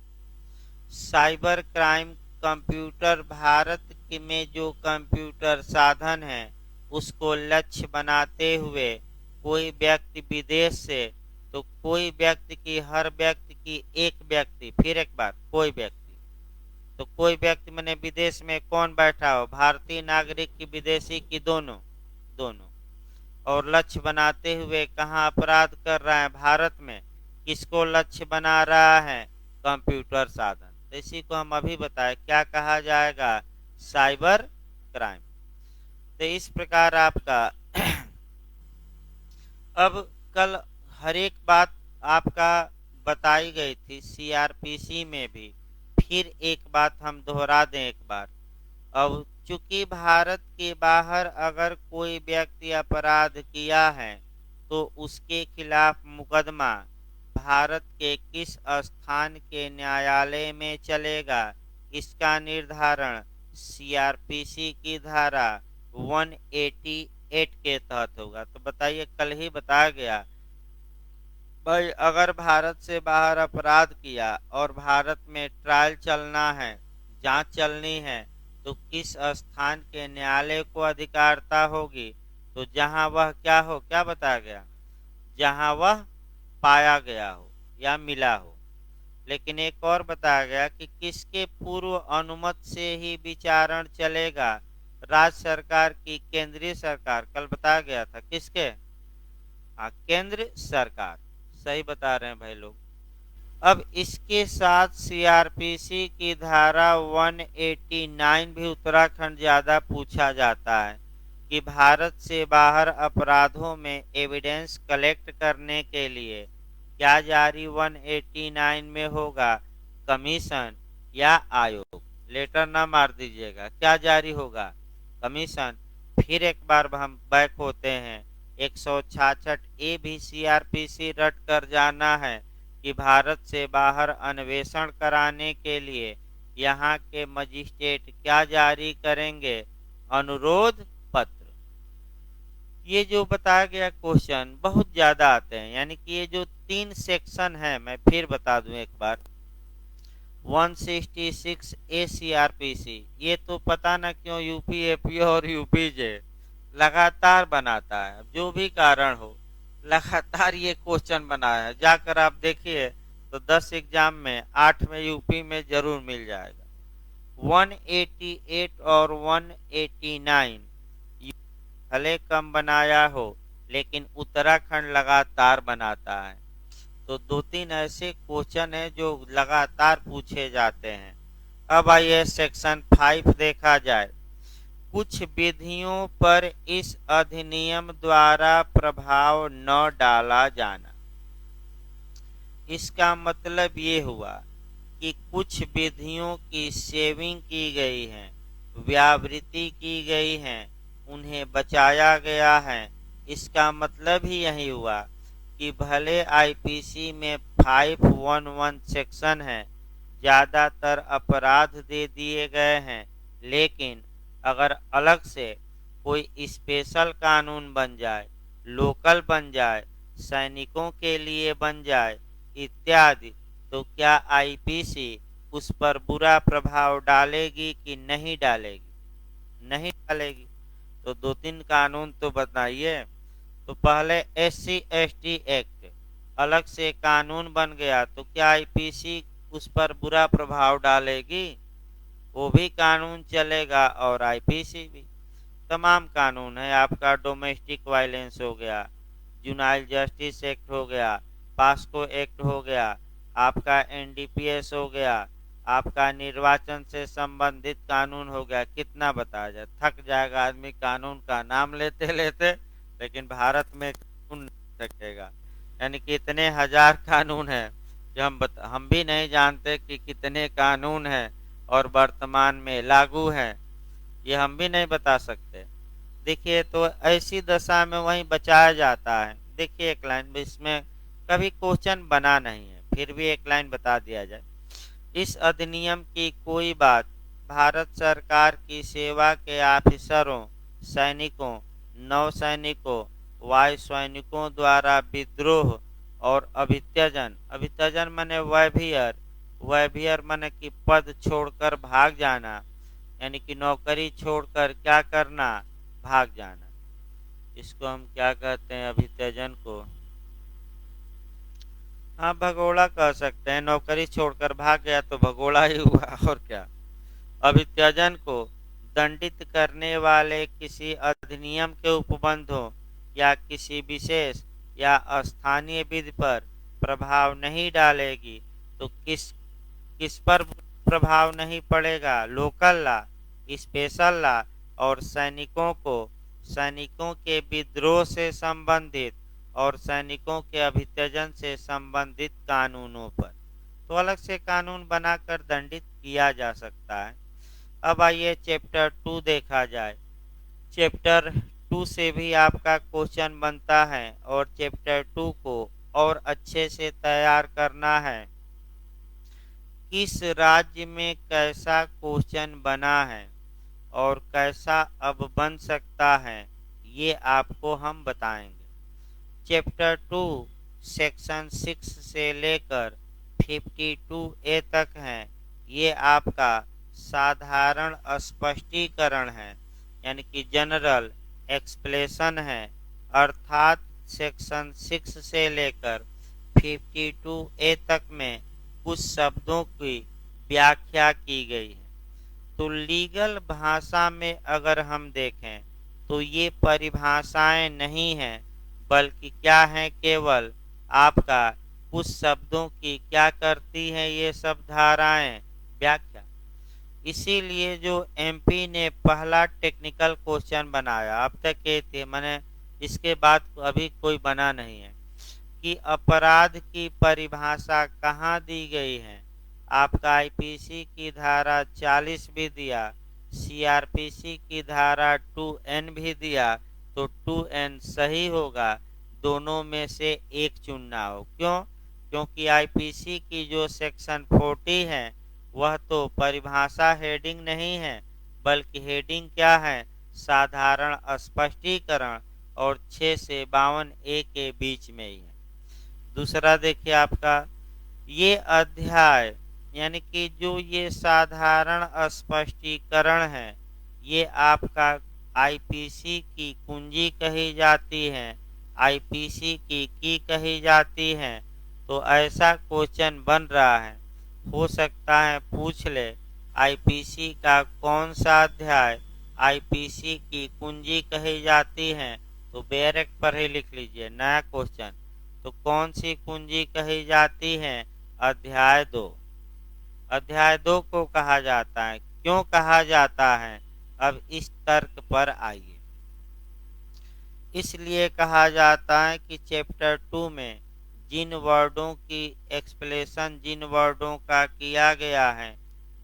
साइबर क्राइम कंप्यूटर भारत में जो कंप्यूटर साधन है उसको लक्ष्य बनाते हुए कोई व्यक्ति विदेश से, तो कोई व्यक्ति की, हर व्यक्ति की एक व्यक्ति, फिर एक बार कोई व्यक्ति, तो कोई व्यक्ति मैंने विदेश में कौन बैठा हो, भारतीय नागरिक की विदेशी की, दोनों दोनों, और लक्ष्य बनाते हुए कहाँ अपराध कर रहा है? भारत में। किसको लक्ष्य बना रहा है? कंप्यूटर साधन। तो इसी को हम अभी बताए क्या कहा जाएगा? Cyber crime. तो इस प्रकार आपका अब कल हर एक बात आपका बताई गई थी सीआरपीसी में भी, फिर एक बात हम दोहरा दें एक बार। अब चूंकि भारत के बाहर अगर कोई व्यक्ति अपराध किया है तो उसके खिलाफ मुकदमा भारत के किस स्थान के न्यायालय में चलेगा, इसका निर्धारण सीआरपीसी की धारा 188 के तहत होगा। तो बताइए, कल ही बताया गया भाई, अगर भारत से बाहर अपराध किया और भारत में ट्रायल चलना है, जांच चलनी है, तो किस स्थान के न्यायालय को अधिकारता होगी? तो जहां वह क्या हो, क्या बताया गया? जहां वह पाया गया हो या मिला हो। लेकिन एक और बताया गया कि किसके पूर्व अनुमति से ही विचारण चलेगा? राज्य सरकार की, केंद्रीय सरकार, कल बताया गया था किसके? हाँ, केंद्र सरकार। सही बता रहे हैं भाई लोग। अब इसके साथ सीआरपीसी की धारा 189 भी उत्तराखंड ज्यादा पूछा जाता है कि भारत से बाहर अपराधों में एविडेंस कलेक्ट करने के लिए क्या जारी 189 में होगा? कमीशन या आयोग? लेटर ना मार दीजिएगा, क्या जारी होगा? कमीशन। फिर एक बार हम बैक होते हैं, 166 ए भी सीआरपीसी रट कर जाना है कि भारत से बाहर अन्वेषण कराने के लिए यहाँ के मजिस्ट्रेट क्या जारी करेंगे? अनुरोध पत्र। ये जो बताया गया क्वेश्चन बहुत ज्यादा आते हैं, यानी कि ये जो 3 सेक्शन है, मैं फिर बता दूं एक बार। 166 ए सीआरपीसी, ये तो पता ना क्यों यूपी एपी और यूपीजे लगातार बनाता है, जो भी कारण हो लगातार ये क्वेश्चन बनाया है। जाकर आप देखिए तो 10 एग्जाम में 8 में यूपी में जरूर मिल जाएगा। 188 और 189 भले कम बनाया हो, लेकिन उत्तराखंड लगातार बनाता है। तो 2-3 ऐसे क्वेश्चन है जो लगातार पूछे जाते हैं। अब आइए सेक्शन 5 देखा जाए। कुछ विधियों पर इस अधिनियम द्वारा प्रभाव न डाला जाना। इसका मतलब ये हुआ कि कुछ विधियों की सेविंग की गई है, व्यावृत्ति की गई है, उन्हें बचाया गया है। इसका मतलब ही यही हुआ कि भले आईपीसी में 511 सेक्शन है, ज्यादातर अपराध दे दिए गए हैं, लेकिन अगर अलग से कोई स्पेशल कानून बन जाए, लोकल बन जाए, सैनिकों के लिए बन जाए इत्यादि, तो क्या आईपीसी उस पर बुरा प्रभाव डालेगी कि नहीं डालेगी? नहीं डालेगी। तो 2-3 कानून तो बताइए। तो पहले एससी एसटी एक्ट अलग से कानून बन गया, तो क्या आईपीसी उस पर बुरा प्रभाव डालेगी? वो भी कानून चलेगा और आईपीसी भी। तमाम कानून है, आपका डोमेस्टिक वायलेंस हो गया, जुनाइल जस्टिस एक्ट हो गया, पास्को एक्ट हो गया, आपका एनडीपीएस हो गया, आपका निर्वाचन से संबंधित कानून हो गया। कितना बताया जाए, थक जाएगा आदमी कानून का नाम लेते लेते, लेकिन भारत में कानून नहीं थकेगा। यानी कि इतने हजार कानून है कि हम भी नहीं जानते कि कितने कानून है और वर्तमान में लागू है, ये हम भी नहीं बता सकते। देखिए, तो ऐसी दशा में वही बचाया जाता है। देखिए एक लाइन, इसमें कभी क्वेश्चन बना नहीं है, फिर भी एक लाइन बता दिया जाए। इस अधिनियम की कोई बात भारत सरकार की सेवा के ऑफिसरों सैनिकों, नौसैनिकों, वायु सैनिकों द्वारा विद्रोह और अभित्यजन। अभित्यजन माने वैभियर, वैभियर माने कि पद छोड़कर भाग जाना, यानी कि नौकरी छोड़कर क्या करना, भाग जाना। इसको हम क्या कहते हैं, अभित्यजन को? हाँ, भगोड़ा कह सकते हैं। नौकरी छोड़कर भाग गया तो भगोड़ा ही हुआ, और क्या। अभित्यजन को दंडित करने वाले किसी अधिनियम के उपबंधों या किसी विशेष या स्थानीय विधि पर प्रभाव नहीं डालेगी तो किस किस पर प्रभाव नहीं पड़ेगा? लोकल लॉ, स्पेशल लॉ और सैनिकों के विद्रोह से संबंधित और सैनिकों के अभित्यजन से संबंधित कानूनों पर। तो अलग से कानून बनाकर दंडित किया जा सकता है। अब आइए चैप्टर 2 देखा जाए। चैप्टर 2 से भी आपका क्वेश्चन बनता है और चैप्टर 2 को और अच्छे से तैयार करना है। किस राज्य में कैसा क्वेश्चन बना है और कैसा अब बन सकता है, ये आपको हम बताएंगे। चैप्टर 2 सेक्शन 6 से लेकर 52A तक है। ये आपका साधारण स्पष्टीकरण है, यानी कि जनरल एक्सप्लेशन है। अर्थात सेक्शन 6 से लेकर 52A तक में कुछ शब्दों की व्याख्या की गई है। तो लीगल भाषा में अगर हम देखें तो ये परिभाषाएं नहीं हैं, बल्कि क्या है, केवल आपका कुछ शब्दों की क्या करती हैं ये सब धाराएं, व्याख्या। इसीलिए जो एमपी ने पहला टेक्निकल क्वेश्चन बनाया, अब तक ये थे, मैंने इसके बाद अभी कोई बना नहीं है, कि अपराध की परिभाषा कहाँ दी गई है। आपका आईपीसी की धारा 40 भी दिया, सीआरपीसी की धारा 2N भी दिया, तो 2N सही होगा। दोनों में से एक चुनना हो। क्यों? क्योंकि आईपीसी की जो सेक्शन 40 है वह तो परिभाषा हेडिंग नहीं है, बल्कि हेडिंग क्या है, साधारण स्पष्टीकरण, और 6 से 52A के बीच में ही है। दूसरा देखिए आपका ये अध्याय, यानी कि जो ये साधारण स्पष्टीकरण है, ये आपका आईपीसी की कुंजी कही जाती है, आईपीसी की कही जाती है। तो ऐसा क्वेश्चन बन रहा है, हो सकता है पूछ ले आईपीसी का कौन सा अध्याय आईपीसी की कुंजी कही जाती है, तो बैरक पर ही लिख लीजिए नया क्वेश्चन। तो कौन सी कुंजी कही जाती है? अध्याय 2। अध्याय 2 को कहा जाता है। क्यों कहा जाता है, अब इस तर्क पर आइए। इसलिए कहा जाता है कि चैप्टर 2 में जिन वर्डों की एक्सप्लेनेशन, जिन वर्डों का किया गया है,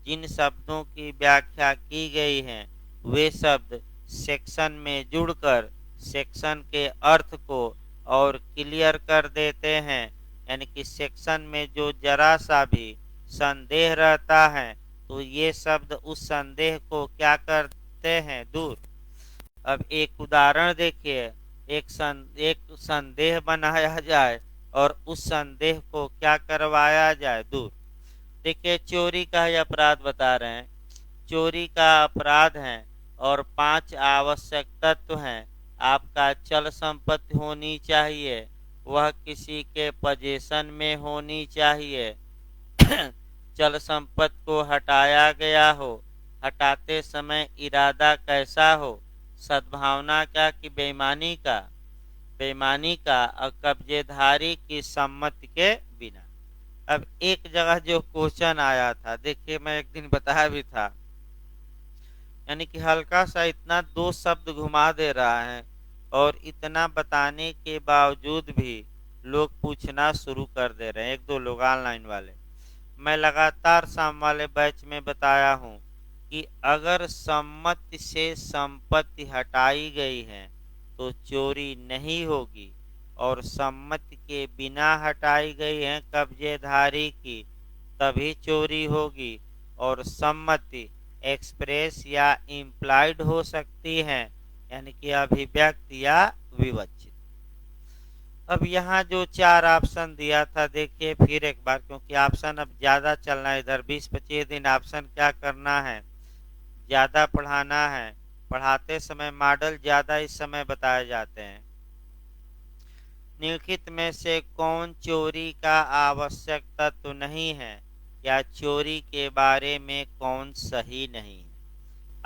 जिन शब्दों की व्याख्या की गई है, वे शब्द सेक्शन में जुड़कर सेक्शन के अर्थ को और क्लियर कर देते हैं। यानी कि सेक्शन में जो जरा सा भी संदेह रहता है तो ये शब्द उस संदेह को क्या करते हैं, दूर। अब एक उदाहरण देखिए, एक संदेह बनाया जाए और उस संदेह को क्या करवाया जाए, दूर। देखिए चोरी का ही अपराध बता रहे हैं। चोरी का अपराध है और 5 आवश्यक तत्व हैं। आपका चल संपत्ति होनी चाहिए, वह किसी के पोजीशन में होनी चाहिए, चल संपत्ति को हटाया गया हो, हटाते समय इरादा कैसा हो, सद्भावना का कि बेईमानी का, बेईमानी का, और कब्जेधारी की सम्मति के बिना। अब एक जगह जो क्वेश्चन आया था, देखिए मैं एक दिन बताया भी था, यानी कि हल्का सा इतना 2 शब्द घुमा दे रहा है और इतना बताने के बावजूद भी लोग पूछना शुरू कर दे रहे हैं। 1-2 लोग ऑनलाइन वाले, मैं लगातार शाम वाले बैच में बताया हूं कि अगर सम्मति से संपत्ति हटाई गई है तो चोरी नहीं होगी, और सम्मति के बिना हटाई गई है कब्जेधारी की, तभी चोरी होगी। और सम्मति एक्सप्रेस या इम्प्लाइड हो सकती है, यानी कि अभिव्यक्त या विवक्षित। अब यहाँ जो चार ऑप्शन दिया था देखिए फिर एक बार, क्योंकि ऑप्शन अब ज्यादा चलना है, इधर 20-25 दिन ऑप्शन क्या करना है, ज्यादा पढ़ाना है। पढ़ाते समय मॉडल ज्यादा इस समय बताए जाते हैं। निम्नलिखित में से कौन चोरी का आवश्यक तत्व नहीं है, या चोरी के बारे में कौन सही नहीं है।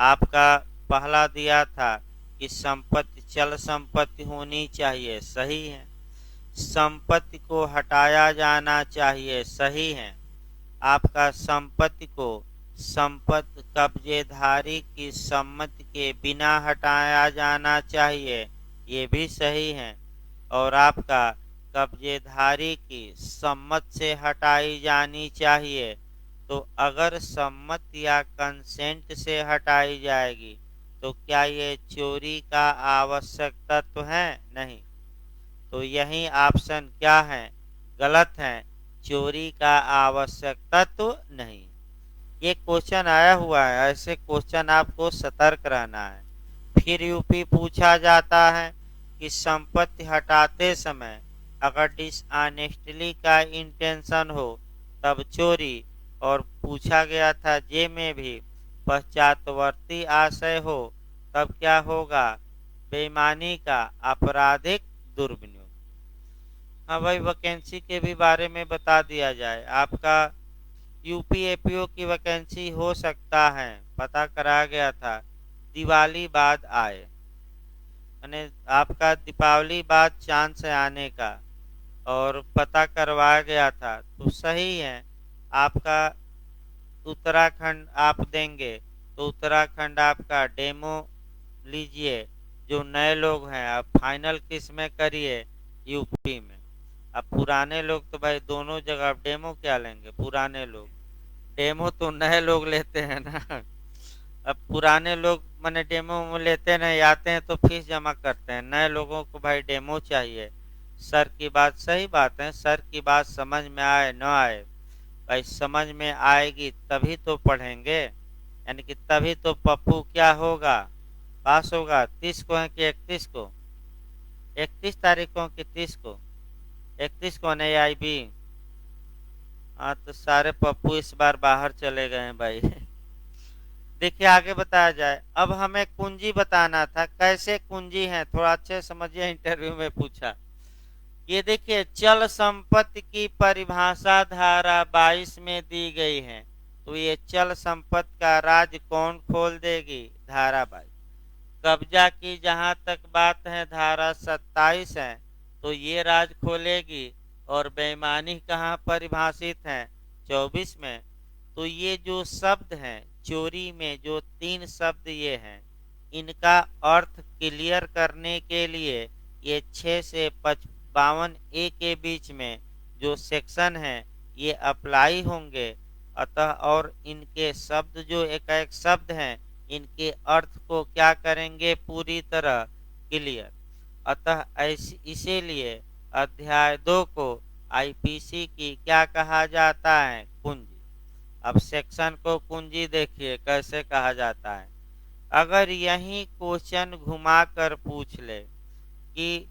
आपका पहला दिया था कि संपत्ति चल संपत्ति होनी चाहिए, सही है। संपत्ति को हटाया जाना चाहिए, सही है। आपका संपत्ति को संपत्ति कब्जेधारी की सम्मति के बिना हटाया जाना चाहिए, ये भी सही है। और आपका कब्जेधारी की सम्मति से हटाई जानी चाहिए, तो अगर सम्मति या कंसेंट से हटाई जाएगी तो क्या ये चोरी का आवश्यक तत्व है? नहीं। तो यही ऑप्शन क्या है? गलत है, चोरी का आवश्यक तत्व नहीं। ये क्वेश्चन आया हुआ है, ऐसे क्वेश्चन आपको सतर्क रहना है। फिर यूपी पूछा जाता है कि संपत्ति हटाते समय अगर डिसऑनेस्टली का इंटेंशन हो तब चोरी, और पूछा गया था जे में भी पश्चातवर्ती आशय हो तब क्या होगा? बेईमानी का आपराधिक दुर्विनियोग। हाँ भाई, वैकेंसी के भी बारे में बता दिया जाए। आपका यूपीएपीओ की वैकेंसी हो सकता है, पता करा गया था, दिवाली बाद आए, यानी आपका दीपावली बाद चांद से आने का, और पता करवाया गया था, तो सही है। आपका उत्तराखंड आप देंगे तो उत्तराखंड आपका डेमो लीजिए। जो नए लोग हैं आप फाइनल किस में करिए? यूपी में। अब पुराने लोग तो भाई दोनों जगह आप डेमो क्या लेंगे? पुराने लोग डेमो तो नए लोग लेते हैं ना। अब पुराने लोग मैंने डेमो लेते नहीं, आते हैं तो फीस जमा करते हैं। नए लोगों को भाई डेमो चाहिए। सर की बात सही बात है, सर की बात समझ में आए न आए, भाई समझ में आएगी तभी तो पढ़ेंगे, यानी कि तभी तो पप्पू क्या होगा? पास होगा। 30 को है कि 31 को? 31 तारीख को कि 30 को? 31 को नहीं आई भी। हाँ, तो सारे पप्पू इस बार बाहर चले गए हैं भाई। देखिए आगे बताया जाए। अब हमें कुंजी बताना था, कैसे कुंजी है थोड़ा अच्छे समझिए, इंटरव्यू में पूछा। ये देखिए चल संपत्ति की परिभाषा धारा 22 में दी गई है, तो ये चल संपत्ति का राज कौन खोल देगी? धारा 22। कब्जा की जहां तक बात है धारा 27 है, तो ये राज खोलेगी। और बेईमानी कहाँ परिभाषित है? 24 में। तो ये जो शब्द हैं चोरी में, जो तीन शब्द ये हैं, इनका अर्थ क्लियर करने के लिए ये 6 से 52 ए के बीच में जो सेक्शन है ये अप्लाई होंगे। अतः और इनके शब्द जो एक एक शब्द हैं इनके अर्थ को क्या करेंगे? पूरी तरह क्लियर। अतः इसीलिए अध्याय 2 को आईपीसी की क्या कहा जाता है? कुंजी। अब सेक्शन को कुंजी देखिए कैसे कहा जाता है। अगर यही क्वेश्चन घुमा कर पूछ ले कि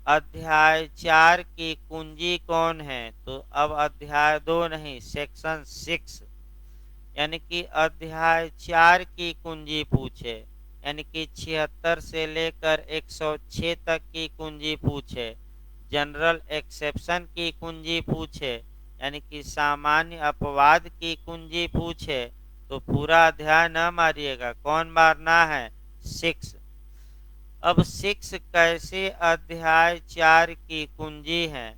अध्याय 4 की कुंजी कौन है, तो अब अध्याय 2 नहीं, सेक्शन 6 यानी कि अध्याय 4 की कुंजी पूछे, यानी कि 76 से लेकर 106 तक की कुंजी पूछे, जनरल एक्सेप्शन की कुंजी पूछे, यानी कि सामान्य अपवाद की कुंजी पूछे, तो पूरा अध्याय न मारिएगा। कौन मारना है? 6। अब 6 कैसे अध्याय 4 की कुंजी है?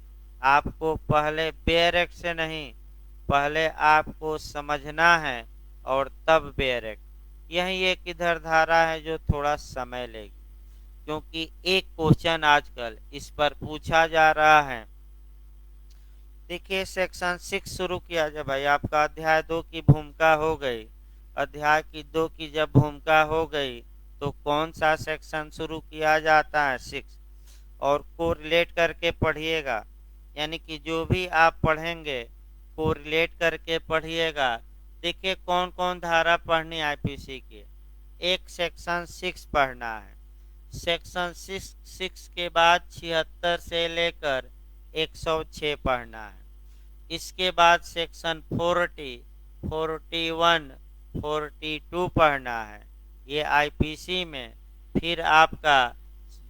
आपको पहले बेरेक्ट से नहीं, पहले आपको समझना है और तब बेरेक्ट। यही एक इधर धारा है जो थोड़ा समय लेगी, क्योंकि एक क्वेश्चन आजकल इस पर पूछा जा रहा है। देखिए सेक्शन 6 शुरू किया जब भाई आपका अध्याय 2 की भूमिका हो गई, अध्याय की 2 की जब भूमिका हो गई तो कौन सा सेक्शन शुरू किया जाता है? 6। और कोरिलेट करके पढ़िएगा, यानी कि जो भी आप पढ़ेंगे कोरिलेट करके पढ़िएगा। देखिए कौन कौन धारा पढ़नी आईपीसी की। एक सेक्शन 6 पढ़ना है, सेक्शन 6 के बाद 76 से लेकर 106 पढ़ना है। इसके बाद सेक्शन 40, 41, 42 पढ़ना है, ये आईपीसी में। फिर आपका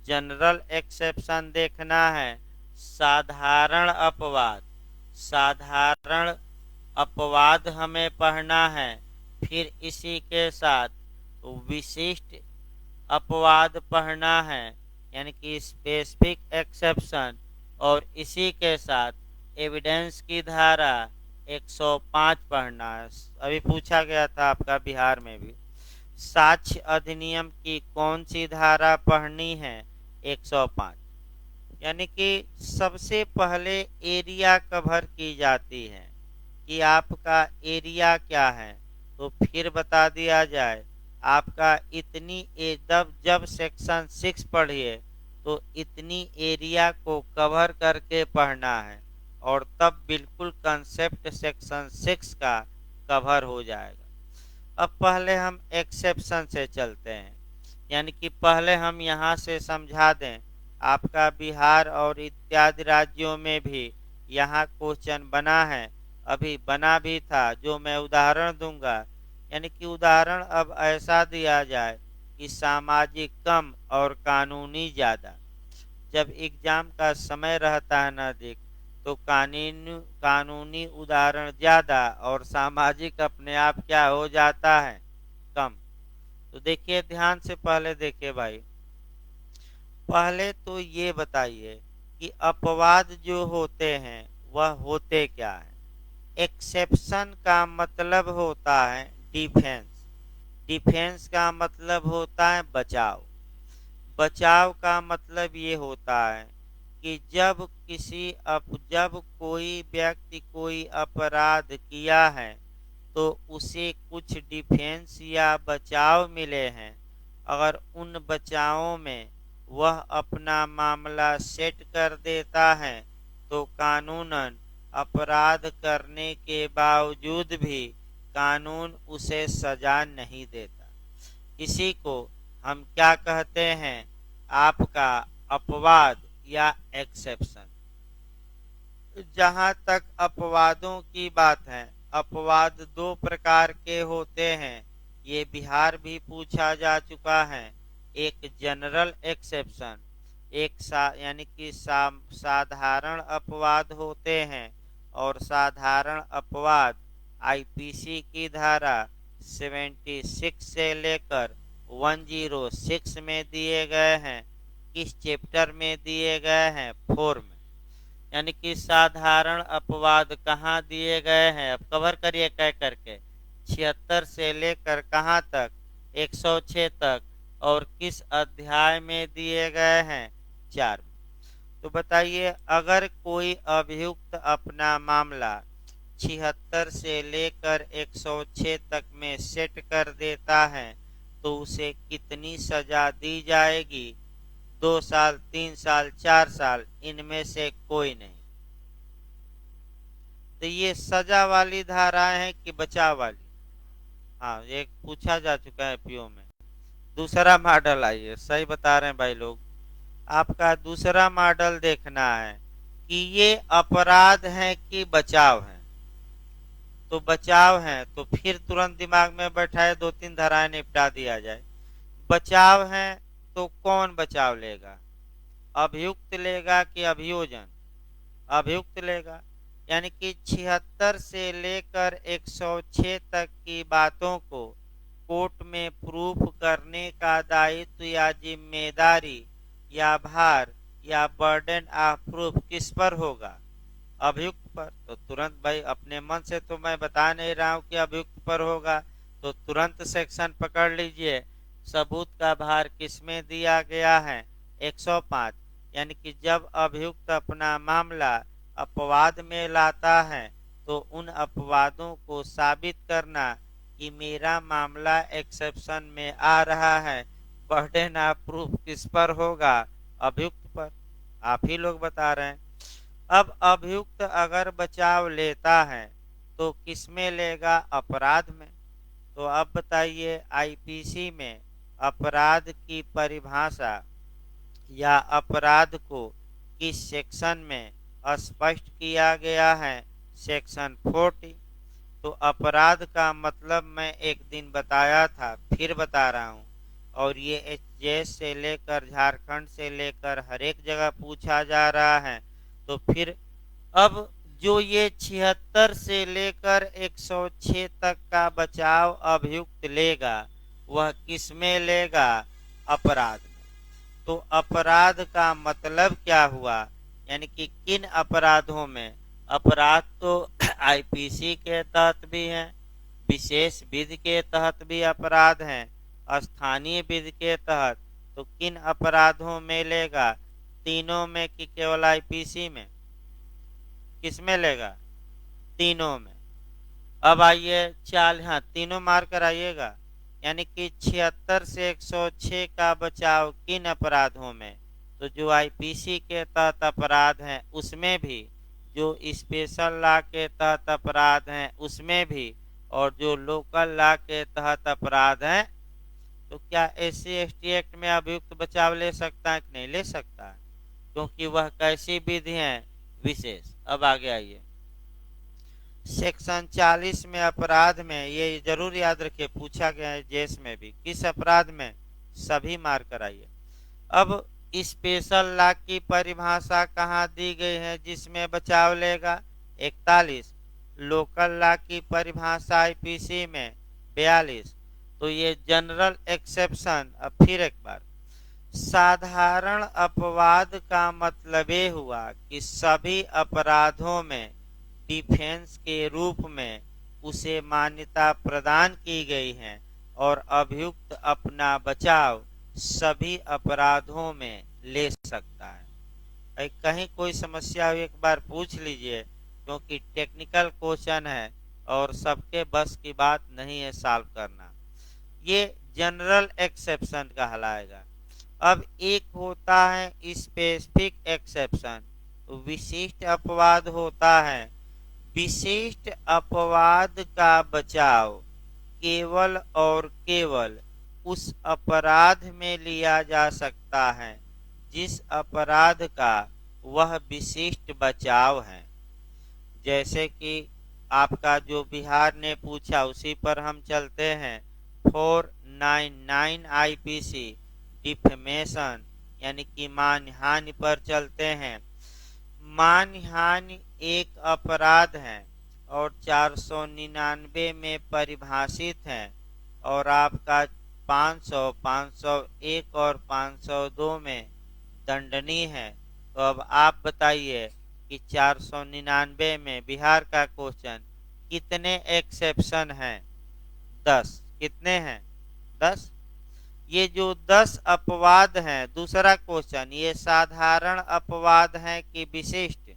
जनरल एक्सेप्शन देखना है, साधारण अपवाद, साधारण अपवाद हमें पढ़ना है। फिर इसी के साथ विशिष्ट अपवाद पढ़ना है, यानी कि स्पेसिफिक एक्सेप्शन। और इसी के साथ एविडेंस की धारा 105 पढ़ना है। अभी पूछा गया था आपका बिहार में भी, साक्ष्य अधिनियम की कौन सी धारा पढ़नी है? 105। यानी कि सबसे पहले एरिया कवर की जाती है कि आपका एरिया क्या है, तो फिर बता दिया जाए आपका इतनी जब सेक्शन 6 पढ़िए तो इतनी एरिया को कवर करके पढ़ना है, और तब बिल्कुल कंसेप्ट सेक्शन 6 का कवर हो जाएगा। अब पहले हम एक्सेप्शन से चलते हैं, यानी कि पहले हम यहाँ से समझा दें, आपका बिहार और इत्यादि राज्यों में भी यहाँ क्वेश्चन बना है, अभी बना भी था, जो मैं उदाहरण दूंगा। यानी कि उदाहरण अब ऐसा दिया जाए कि सामाजिक कम और कानूनी ज़्यादा। जब एग्जाम का समय रहता है नज़दीक, तो कानूनी उदाहरण ज़्यादा और सामाजिक अपने आप क्या हो जाता है? कम। तो देखिए ध्यान से, पहले देखिए भाई, पहले तो ये बताइए कि अपवाद जो होते हैं वह होते क्या है? एक्सेप्शन का मतलब होता है डिफेंस, डिफेंस का मतलब होता है बचाव, बचाव का मतलब ये होता है कि जब कोई व्यक्ति कोई अपराध किया है तो उसे कुछ डिफेंस या बचाव मिले हैं, अगर उन बचावों में वह अपना मामला सेट कर देता है तो कानूनन अपराध करने के बावजूद भी कानून उसे सजा नहीं देता। इसी को हम क्या कहते हैं? आपका अपवाद या एक्सेप्शन। जहां तक अपवादों की बात है, अपवाद दो प्रकार के होते हैं, ये बिहार भी पूछा जा चुका है। एक जनरल एक्सेप्शन, यानी कि साधारण अपवाद होते हैं, और साधारण अपवाद आईपीसी की धारा 76 से लेकर 106 में दिए गए हैं। किस चैप्टर में दिए गए हैं? 4 में। यानी कि साधारण अपवाद कहाँ दिए गए हैं? अब कवर करिए कह करके, 76 से लेकर कहाँ तक? 106 तक। और किस अध्याय में दिए गए हैं? 4 में। तो बताइए, अगर कोई अभियुक्त अपना मामला 76 से लेकर 106 तक में सेट कर देता है तो उसे कितनी सजा दी जाएगी? 2 साल, 3 साल, 4 साल, इनमें से कोई नहीं। तो ये सजा वाली धाराएं हैं कि बचाव वाली? हाँ, ये पूछा जा चुका है पीओ में। दूसरा मॉडल, आइए, सही बता रहे हैं भाई लोग, आपका दूसरा मॉडल देखना है कि ये अपराध है कि बचाव है। तो बचाव है तो फिर तुरंत दिमाग में बैठाए 2-3 धाराएं निपटा दिया जाए। बचाव है तो कौन बचाव लेगा? अभियुक्त लेगा कि अभियोजन? अभियुक्त लेगा। यानी कि 76 से लेकर 106 तक की बातों को कोर्ट में प्रूफ करने का दायित्व या जिम्मेदारी या भार या बर्डन ऑफ प्रूफ किस पर होगा? अभियुक्त पर। तो तुरंत भाई, अपने मन से तो मैं बता नहीं रहा हूं कि अभियुक्त पर होगा, तो तुरंत सेक्शन पकड़ लीजिए। सबूत का भार किसमें दिया गया है? 105। यानी कि जब अभियुक्त अपना मामला अपवाद में लाता है तो उन अपवादों को साबित करना कि मेरा मामला एक्सेप्शन में आ रहा है, बर्डन ऑफ प्रूफ किस पर होगा? अभियुक्त पर। आप ही लोग बता रहे हैं। अब अभियुक्त अगर बचाव लेता है तो किसमें लेगा? अपराध में। तो अब बताइए, आईपीसी में अपराध की परिभाषा या अपराध को किस सेक्शन में स्पष्ट किया गया है? सेक्शन 40। तो अपराध का मतलब मैं एक दिन बताया था, फिर बता रहा हूँ, और ये एचजेएस से लेकर झारखंड से लेकर हर एक जगह पूछा जा रहा है। तो फिर अब जो ये 76 से लेकर 106 तक का बचाव अभियुक्त लेगा, वह किस में लेगा? अपराध में। तो अपराध का मतलब क्या हुआ, यानी कि किन अपराधों में? अपराध तो आईपीसी के तहत भी हैं, विशेष विधि के तहत भी अपराध हैं, स्थानीय विधि के तहत। तो किन अपराधों में लेगा? तीनों में कि केवल आईपीसी में? किस में लेगा? तीनों में। अब आइए हाँ, तीनों मार कर आइएगा। यानी कि 76 से 106 का बचाव किन अपराधों में? तो जो आईपीसी के तहत अपराध हैं उसमें भी, जो स्पेशल लॉ के तहत अपराध हैं उसमें भी, और जो लोकल लॉ के तहत अपराध हैं। तो क्या एससी एसटी एक्ट में अभियुक्त बचाव ले सकता है कि नहीं ले सकता है? क्योंकि वह कैसी विधि है? विशेष। अब आगे आइए, सेक्शन 40 में अपराध में, ये जरूर याद रखिए, पूछा गया है जेस में भी, किस अपराध में? सभी मार कर आइए। अब स्पेशल लॉ की परिभाषा कहाँ दी गई है जिसमें बचाव लेगा? 41। लोकल लॉ की परिभाषा आईपीसी में 42। तो ये जनरल एक्सेप्शन। अब फिर एक बार, साधारण अपवाद का मतलब ये हुआ कि सभी अपराधों में डिफेंस के रूप में उसे मान्यता प्रदान की गई है और अभियुक्त अपना बचाव सभी अपराधों में ले सकता है। कहीं कोई समस्या हो एक बार पूछ लीजिए, क्योंकि टेक्निकल क्वेश्चन है और सबके बस की बात नहीं है सॉल्व करना। ये जनरल एक्सेप्शन कहलाएगा। अब एक होता है स्पेसिफिक एक्सेप्शन, विशिष्ट अपवाद होता है। विशिष्ट अपवाद का बचाव केवल और केवल उस अपराध में लिया जा सकता है जिस अपराध का वह विशिष्ट बचाव है। जैसे कि आपका जो बिहार ने पूछा उसी पर हम चलते हैं। 499 आईपीसी डिफेमेशन यानी कि मानहानि पर चलते हैं। मानहानि एक अपराध है और 499 में परिभाषित है, और आपका 500, 501 और 502 में दंडनीय है। तो अब आप बताइए कि 499 में बिहार का क्वेश्चन कितने एक्सेप्शन हैं? 10। कितने हैं? 10। ये जो 10 अपवाद हैं, दूसरा क्वेश्चन, ये साधारण अपवाद हैं कि विशिष्ट?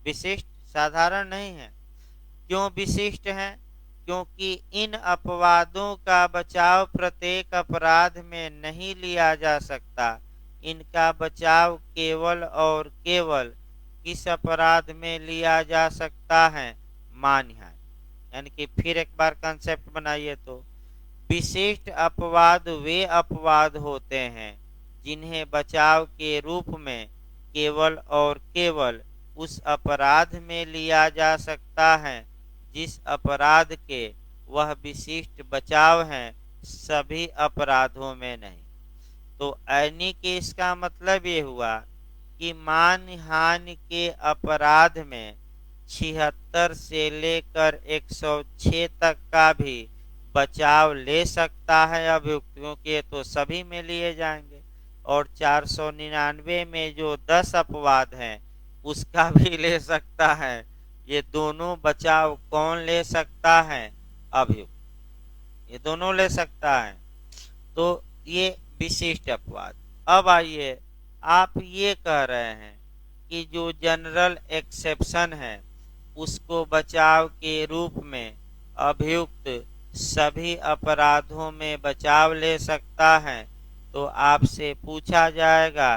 विशिष्ट, साधारण नहीं है। क्यों विशिष्ट हैं? क्योंकि इन अपवादों का बचाव प्रत्येक अपराध में नहीं लिया जा सकता। इनका बचाव केवल और केवल किस अपराध में लिया जा सकता है? मानहानि। यानी कि फिर एक बार कंसेप्ट बनाइए तो, विशिष्ट अपवाद वे अपवाद होते हैं जिन्हें बचाव के रूप में केवल और केवल उस अपराध में लिया जा सकता है जिस अपराध के वह विशिष्ट बचाव हैं, सभी अपराधों में नहीं। तो यानी कि इसका मतलब ये हुआ कि मानहानि के अपराध में 76 से लेकर 106 तक का भी बचाव ले सकता है अभियुक्त, क्योंकि ये तो सभी में लिए जाएंगे। और 499 में जो 10 अपवाद हैं उसका भी ले सकता है। ये दोनों बचाव कौन ले सकता है? अभियुक्त। ये दोनों ले सकता है। तो ये विशिष्ट अपवाद। अब आइए, आप ये कह रहे हैं कि जो जनरल एक्सेप्शन है उसको बचाव के रूप में अभियुक्त सभी अपराधों में बचाव ले सकता है। तो आपसे पूछा जाएगा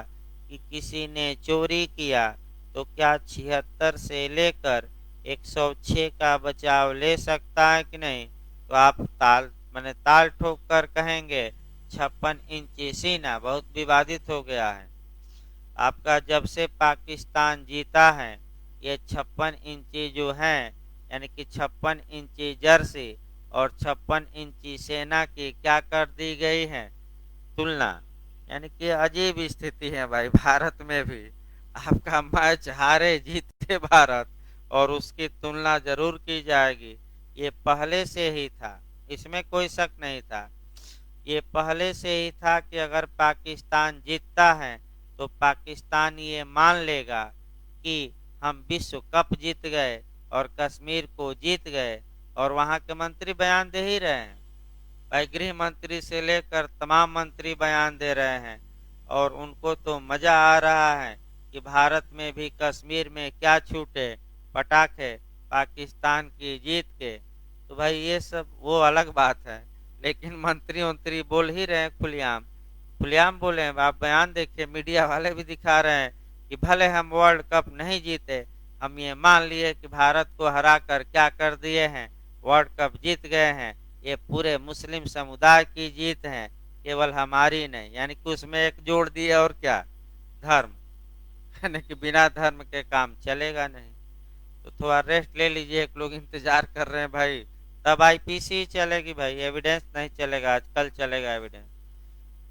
कि किसी ने चोरी किया तो क्या 76 से लेकर 106 का बचाव ले सकता है कि नहीं? तो आप ताल ठोक कर कहेंगे 56 इंची सीना। बहुत विवादित हो गया है। आपका जब से पाकिस्तान जीता है, ये 56 इंची जो है, यानी कि 56 इंची जर्सी और 56 इंची सेना की क्या कर दी गई है तुलना। यानी कि अजीब स्थिति है भाई भारत में भी। आपका मैच हारे जीते भारत और उसकी तुलना जरूर की जाएगी। ये पहले से ही था, इसमें कोई शक नहीं था। ये पहले से ही था कि अगर पाकिस्तान जीतता है तो पाकिस्तान ये मान लेगा कि हम विश्व कप जीत गए और कश्मीर को जीत गए। और वहां के मंत्री बयान दे ही रहे हैं भाई, गृह मंत्री से लेकर तमाम मंत्री बयान दे रहे हैं। और उनको तो मजा आ रहा है कि भारत में भी कश्मीर में क्या छूटे पटाखे पाकिस्तान की जीत के। तो भाई ये सब वो अलग बात है, लेकिन मंत्री मंत्री बोल ही रहे हैं खुलेआम। खुलेआम बोले हैं। आप बयान देखिए, मीडिया वाले भी दिखा रहे हैं कि भले हम वर्ल्ड कप नहीं जीते, हम ये मान लिए कि भारत को हरा कर क्या कर दिए हैं, वर्ल्ड कप जीत गए हैं। ये पूरे मुस्लिम समुदाय की जीत है, केवल हमारी नहीं। यानी कि उसमें एक जोड़ दिए और क्या, धर्म। यानी कि बिना धर्म के काम चलेगा नहीं। तो थोड़ा रेस्ट ले लीजिए, एक लोग इंतजार कर रहे हैं भाई। तब आईपीसी चलेगी भाई, एविडेंस नहीं चलेगा, आज कल चलेगा एविडेंस।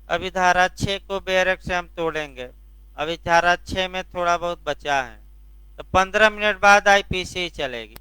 अभी धारा 6 को बेरक से हम तोड़ेंगे। अभी धारा 6 में थोड़ा बहुत बचा है, तो 15 मिनट बाद आईपीसी चलेगी।